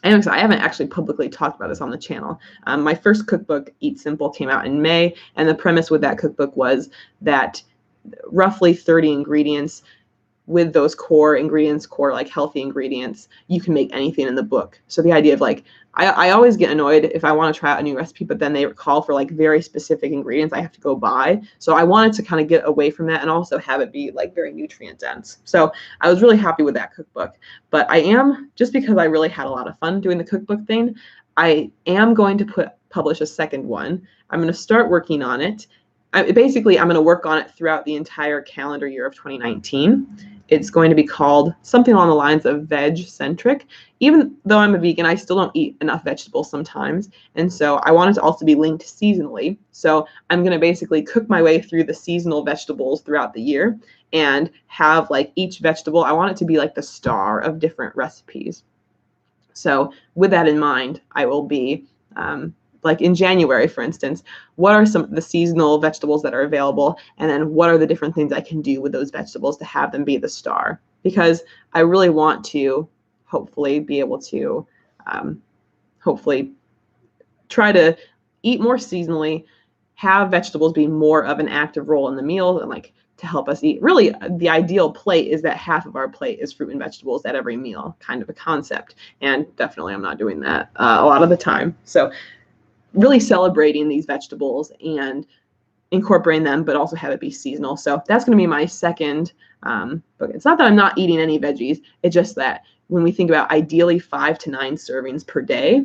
And I haven't actually publicly talked about this on the channel. My first cookbook, Eat Simple, came out in May, and the premise with that cookbook was that roughly 30 ingredients with those core ingredients, core like healthy ingredients, you can make anything in the book. So the idea of like, I always get annoyed if I want to try out a new recipe, but then they call for like very specific ingredients I have to go buy. So I wanted to kind of get away from that and also have it be like very nutrient dense. So I was really happy with that cookbook. But I am, just because I really had a lot of fun doing the cookbook thing, I am going to publish a second one. I'm going to start working on it. Basically, I'm going to work on it throughout the entire calendar year of 2019. It's going to be called something along the lines of veg-centric. Even though I'm a vegan, I still don't eat enough vegetables sometimes. And so I want it to also be linked seasonally. So I'm going to basically cook my way through the seasonal vegetables throughout the year and have like each vegetable, I want it to be like the star of different recipes. So with that in mind, I will be like in January, for instance, what are some of the seasonal vegetables that are available? And then what are the different things I can do with those vegetables to have them be the star? Because I really want to hopefully be able to hopefully try to eat more seasonally, have vegetables be more of an active role in the meal and like to help us eat. Really, the ideal plate is that half of our plate is fruit and vegetables at every meal, kind of a concept. And definitely I'm not doing that a lot of the time. So really celebrating these vegetables and incorporating them, but also have it be seasonal. So that's going to be my second book. It's not that I'm not eating any veggies. It's just that when we think about ideally 5 to 9 servings per day,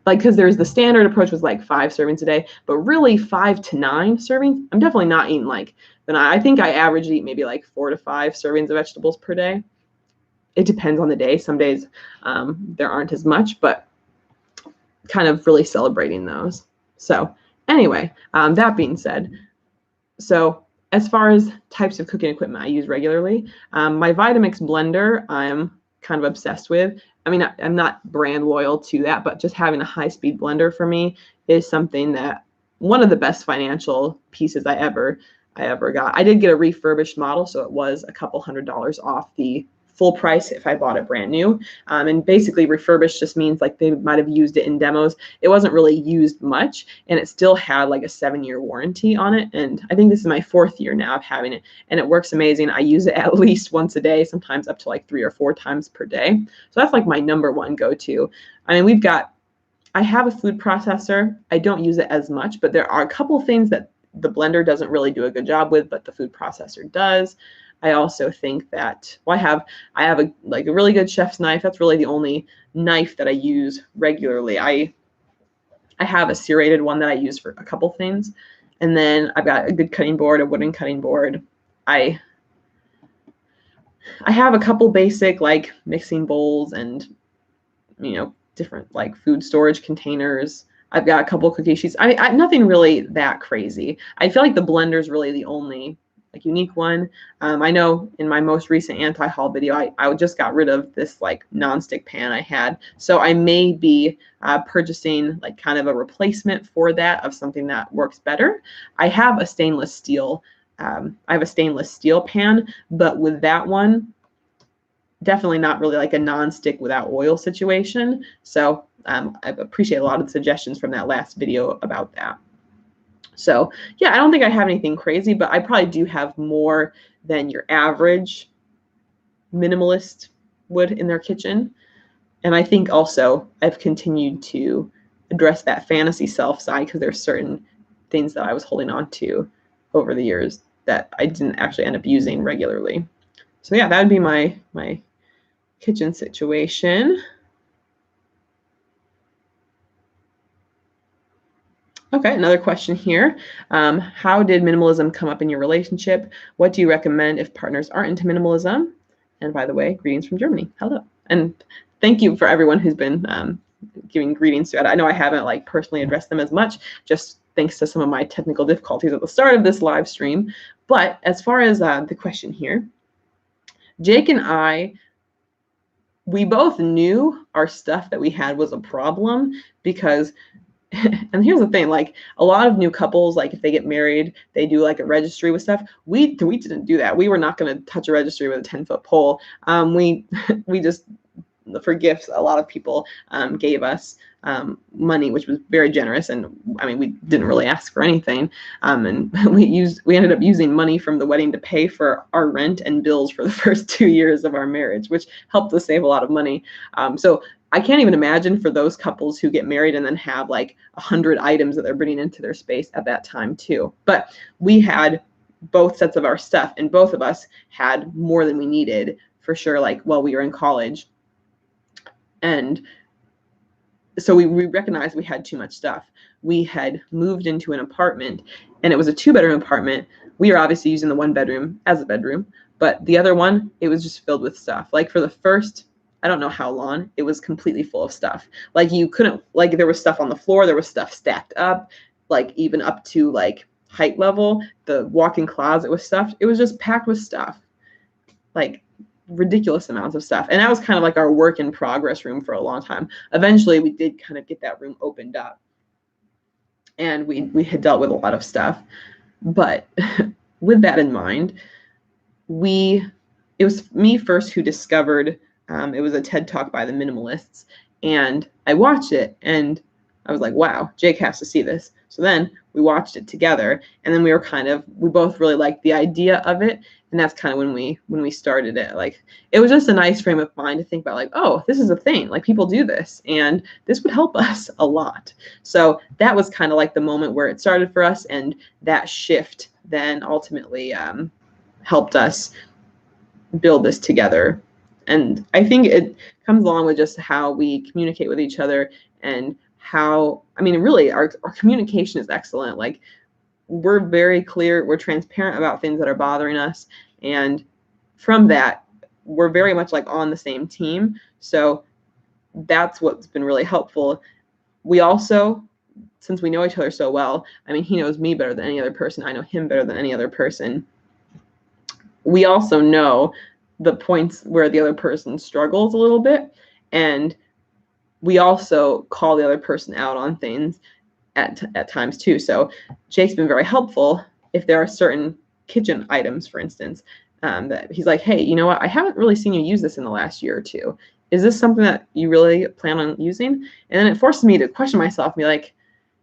like, because there's the standard approach was like 5 servings a day, but really 5 to 9 servings, I'm definitely not eating like, then I think I average eat maybe like 4 to 5 servings of vegetables per day. It depends on the day. Some days there aren't as much, but kind of really celebrating those. So anyway, that being said, so as far as types of cooking equipment I use regularly, my Vitamix blender I'm kind of obsessed with. I mean, I'm not brand loyal to that, but just having a high-speed blender for me is something that one of the best financial pieces I ever got. I did get a refurbished model, so it was a couple $100s off the full price if I bought it brand new. And basically refurbished just means like they might have used it in demos. It wasn't really used much and it still had like a 7-year warranty on it. And I think this is my 4th year now of having it and it works amazing. I use it at least once a day, sometimes up to like 3 or 4 times per day. So that's like my #1 go-to. I mean, I have a food processor. I don't use it as much, but there are a couple things that the blender doesn't really do a good job with, but the food processor does. I also think that, well, I have a really good chef's knife. That's really the only knife that I use regularly. I have a serrated one that I use for a couple things. And then I've got a good cutting board, a wooden cutting board. I have a couple basic like mixing bowls and, you know, different like food storage containers. I've got a couple cookie sheets. I nothing really that crazy. I feel like the blender is really the only like unique one. I know in my most recent anti-haul video, I just got rid of this like nonstick pan I had. So I may be purchasing like kind of a replacement for that of something that works better. I have a stainless steel. I have a stainless steel pan, but with that one, definitely not really like a non-stick without oil situation. So I appreciate a lot of the suggestions from that last video about that. So yeah, I don't think I have anything crazy, but I probably do have more than your average minimalist would in their kitchen. And I think also I've continued to address that fantasy self side because there's certain things that I was holding on to over the years that I didn't actually end up using regularly. So yeah, that would be my kitchen situation. Okay, another question here. How did minimalism come up in your relationship? What do you recommend if partners aren't into minimalism? And by the way, greetings from Germany. Hello. And thank you for everyone who's been giving greetings to it. I know I haven't like personally addressed them as much, just thanks to some of my technical difficulties at the start of this live stream. But as far as the question here, Jake and I, we both knew our stuff that we had was a problem because and here's the thing, like a lot of new couples, like if they get married, they do like a registry with stuff. We didn't do that. We were not going to touch a registry with a 10-foot pole. We just for gifts, a lot of people gave us money, which was very generous. And I mean, we didn't really ask for anything. And we ended up using money from the wedding to pay for our rent and bills for the first 2 years of our marriage, which helped us save a lot of money. So I can't even imagine for those couples who get married and then have like 100 items that they're bringing into their space at that time too. But we had both sets of our stuff, and both of us had more than we needed for sure, like while we were in college. And so we recognized we had too much stuff. We had moved into an apartment, and it was a 2-bedroom apartment. We were obviously using the 1 bedroom as a bedroom, but the other one, it was just filled with stuff. Like for the first, I don't know how long, it was completely full of stuff. Like you couldn't, like there was stuff on the floor, there was stuff stacked up, like even up to like height level. The walk-in closet was stuffed. It was just packed with stuff, like ridiculous amounts of stuff. And that was kind of like our work in progress room for a long time. Eventually we did kind of get that room opened up, and we had dealt with a lot of stuff. But with that in mind, it was me first who discovered, it was a TED Talk by the Minimalists, and I watched it and I was like, wow, Jake has to see this. So then we watched it together, and then we both really liked the idea of it. And that's kind of when we started it. Like, it was just a nice frame of mind to think about, like, oh, this is a thing, like people do this, and this would help us a lot. So that was kind of like the moment where it started for us, and that shift then ultimately helped us build this together. And I think it comes along with just how we communicate with each other, and how, I mean, really our communication is excellent. Like, we're very clear, we're transparent about things that are bothering us. And from that, we're very much like on the same team. So that's what's been really helpful. We also, since we know each other so well, I mean, he knows me better than any other person. I know him better than any other person. We also know the points where the other person struggles a little bit. And we also call the other person out on things at times too. So Jake's been very helpful if there are certain kitchen items, for instance, that he's like, hey, you know what? I haven't really seen you use this in the last year or two. Is this something that you really plan on using? And then it forces me to question myself and be like,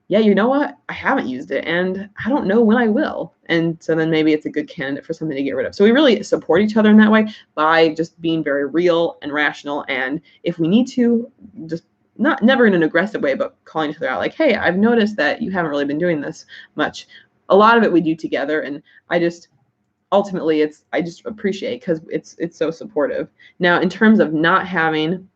yeah, you know what? I haven't used it, and I don't know when I will. And so then maybe it's a good candidate for something to get rid of. So we really support each other in that way by just being very real and rational. And if we need to, just never in an aggressive way, but calling each other out, like, hey, I've noticed that you haven't really been doing this much. A lot of it we do together, and I just appreciate, because it's so supportive. Now, in terms of not having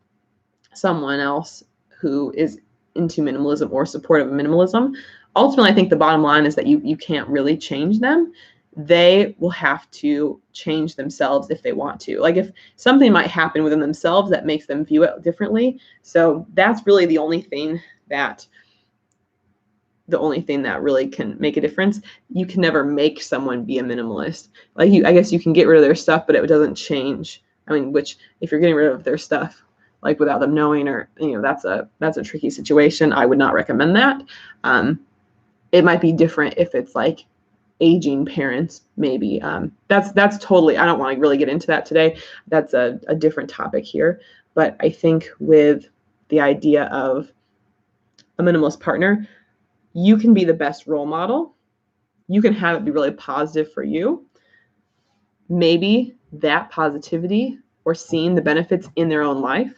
someone else who is into minimalism or supportive of minimalism, ultimately I think the bottom line is that you can't really change them. They will have to change themselves if they want to. Like, if something might happen within themselves that makes them view it differently. So that's really the only thing that really can make a difference. You can never make someone be a minimalist. Like, I guess you can get rid of their stuff, but it doesn't change. I mean, which, if you're getting rid of their stuff, like without them knowing, or, that's a tricky situation. I would not recommend that. It might be different if it's like aging parents, maybe. That's totally, I don't want to really get into that today. That's a different topic here. But I think with the idea of a minimalist partner, you can be the best role model. You can have it be really positive for you. Maybe that positivity, or seeing the benefits in your own life,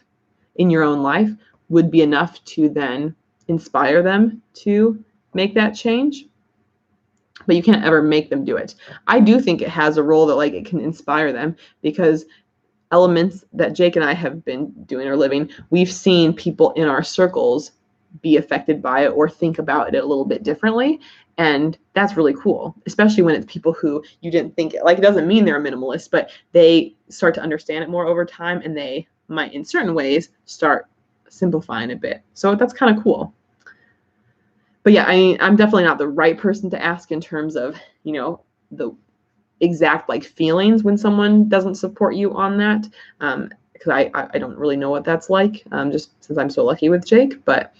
would be enough to then inspire them to make that change. But you can't ever make them do it. I do think it has a role that, like, it can inspire them, because elements that Jake and I have been doing or living, we've seen people in our circles be affected by it or think about it a little bit differently. And that's really cool, especially when it's people who you didn't think, like, it doesn't mean they're a minimalist, but they start to understand it more over time, and they might, in certain ways, start simplifying a bit. So that's kind of cool. But yeah, I mean, I'm definitely not the right person to ask in terms of, the exact like feelings when someone doesn't support you on that. Because I don't really know what that's like, just since I'm so lucky with Jake. But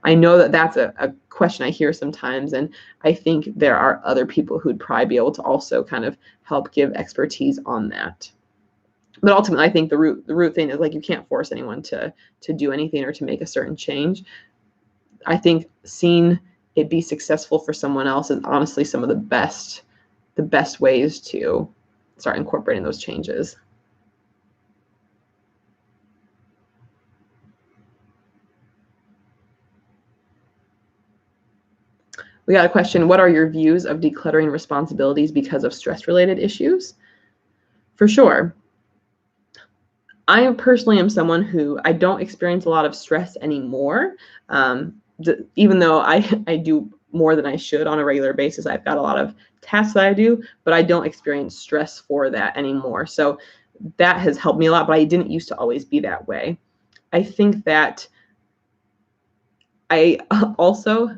I know that's a question I hear sometimes. And I think there are other people who'd probably be able to also kind of help give expertise on that. But ultimately, I think the root thing is like you can't force anyone to do anything or to make a certain change. I think seeing it be successful for someone else is honestly some of the best ways to start incorporating those changes. We got a question, what are your views of decluttering responsibilities because of stress-related issues? For sure. I personally am someone who I don't experience a lot of stress anymore. Even though I do more than I should on a regular basis, I've got a lot of tasks that I do, but I don't experience stress for that anymore. So that has helped me a lot, but I didn't used to always be that way. I think that I also,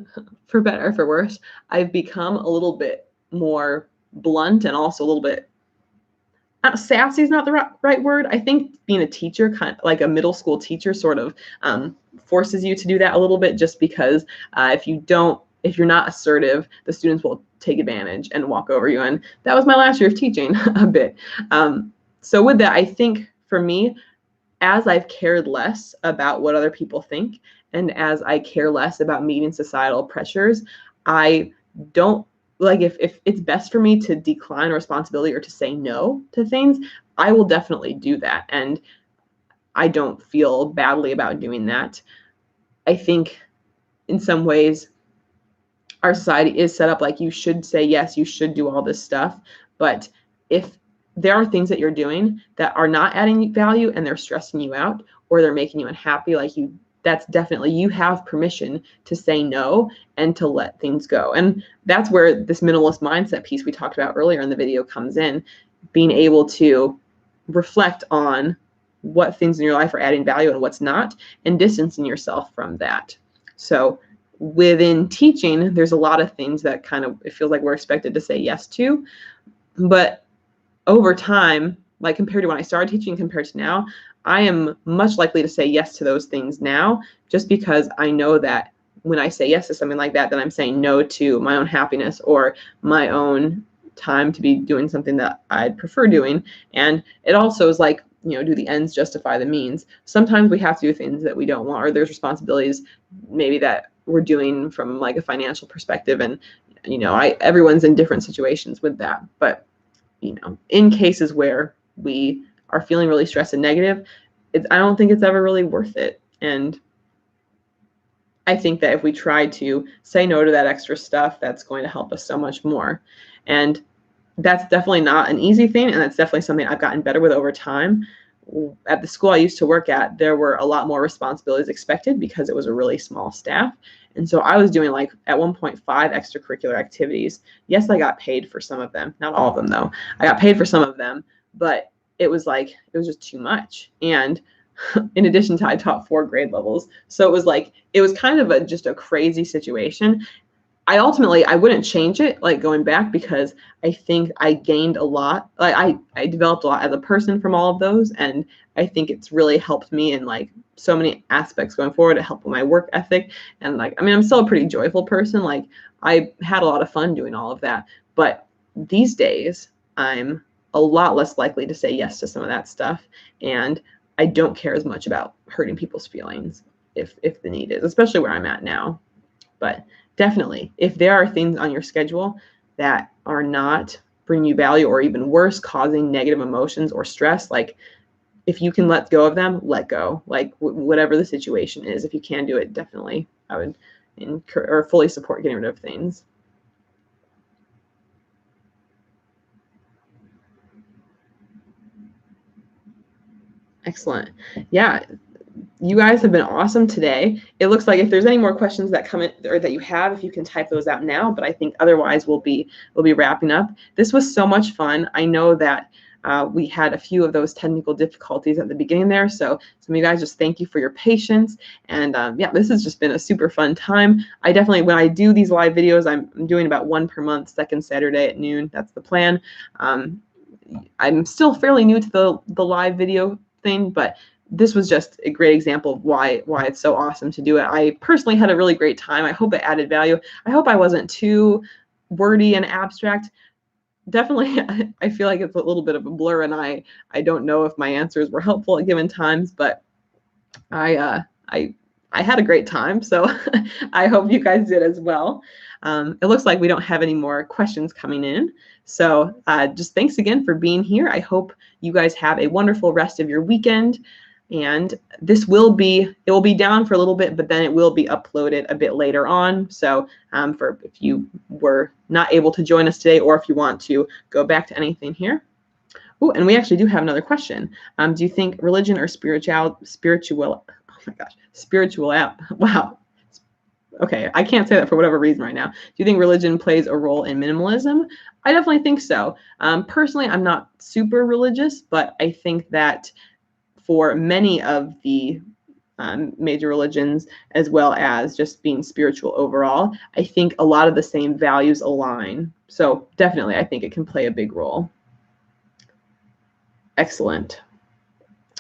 for better or for worse, I've become a little bit more blunt and also a little bit, sassy is not the right word. I think being a teacher, kind of like a middle school teacher, sort of forces you to do that a little bit, just because if you're not assertive, the students will take advantage and walk over you. And that was my last year of teaching a bit. So with that, I think for me, as I've cared less about what other people think, and as I care less about meeting societal pressures, I don't, like, if it's best for me to decline a responsibility or to say no to things, I will definitely do that. And I don't feel badly about doing that. I think in some ways our society is set up like you should say yes, you should do all this stuff. But if there are things that you're doing that are not adding value and they're stressing you out or they're making you unhappy, that's definitely, you have permission to say no and to let things go. And that's where this minimalist mindset piece we talked about earlier in the video comes in, being able to reflect on what things in your life are adding value and what's not, and distancing yourself from that. So within teaching, there's a lot of things that kind of, it feels like we're expected to say yes to, but over time, like compared to when I started teaching compared to now, I am much likely to say yes to those things now, just because I know that when I say yes to something like that, then I'm saying no to my own happiness or my own time to be doing something that I'd prefer doing. And it also is like, do the ends justify the means? Sometimes we have to do things that we don't want, or there's responsibilities maybe that we're doing from like a financial perspective. And, everyone's in different situations with that. But, in cases where we are feeling really stressed and negative, I don't think it's ever really worth it. And I think that if we try to say no to that extra stuff, that's going to help us so much more. And that's definitely not an easy thing, and that's definitely something I've gotten better with over time. At the school I used to work at, there were a lot more responsibilities expected because it was a really small staff. And so I was doing like at 1.5 extracurricular activities. Yes, I got paid for some of them, not all of them though. I got paid for some of them, but it was just too much. And in addition to, I taught 4 grade levels. So it was kind of just a crazy situation. I wouldn't change it, like going back, because I think I gained a lot. Like I developed a lot as a person from all of those. And I think it's really helped me in like so many aspects going forward. It helped with my work ethic. And I'm still a pretty joyful person. Like I had a lot of fun doing all of that. But these days I'm a lot less likely to say yes to some of that stuff. And I don't care as much about hurting people's feelings if the need is, especially where I'm at now. But definitely, if there are things on your schedule that are not bringing you value, or even worse, causing negative emotions or stress, like if you can let go of them, let go. Like whatever the situation is, if you can do it, definitely I would fully support getting rid of things. Excellent. Yeah. You guys have been awesome today. It looks like if there's any more questions that come in or that you have, if you can type those out now, but I think otherwise we'll be wrapping up. This was so much fun. I know that we had a few of those technical difficulties at the beginning there. So some of you guys, just thank you for your patience. And yeah, this has just been a super fun time. I definitely, when I do these live videos, I'm doing about 1 per month, second Saturday at noon. That's the plan. I'm still fairly new to the live video thing, but this was just a great example of why it's so awesome to do it. I personally had a really great time. I hope it added value. I hope I wasn't too wordy and abstract. definitely, I feel like it's a little bit of a blur, and I don't know if my answers were helpful at given times, but I had a great time, so I hope you guys did as well. It looks like we don't have any more questions coming in, so just thanks again for being here. I hope you guys have a wonderful rest of your weekend, and it will be down for a little bit, but then it will be uploaded a bit later on. So for if you were not able to join us today, or if you want to go back to anything here. Oh, and we actually do have another question. Do you think religion or spiritual, oh my gosh, spiritual app, wow. Okay, I can't say that for whatever reason right now. Do you think religion plays a role in minimalism? I definitely think so. Personally, I'm not super religious, but I think that for many of the major religions, as well as just being spiritual overall, I think a lot of the same values align. So definitely, I think it can play a big role. Excellent.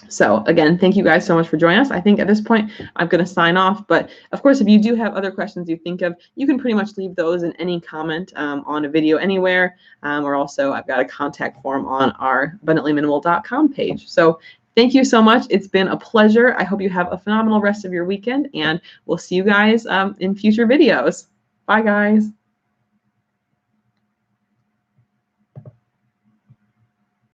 So again, thank you guys so much for joining us. I think at this point, I'm going to sign off. But of course, if you do have other questions you think of, you can pretty much leave those in any comment on a video anywhere. Or also, I've got a contact form on our abundantly.minimal.com page. So thank you so much. It's been a pleasure. I hope you have a phenomenal rest of your weekend, and we'll see you guys in future videos. Bye, guys.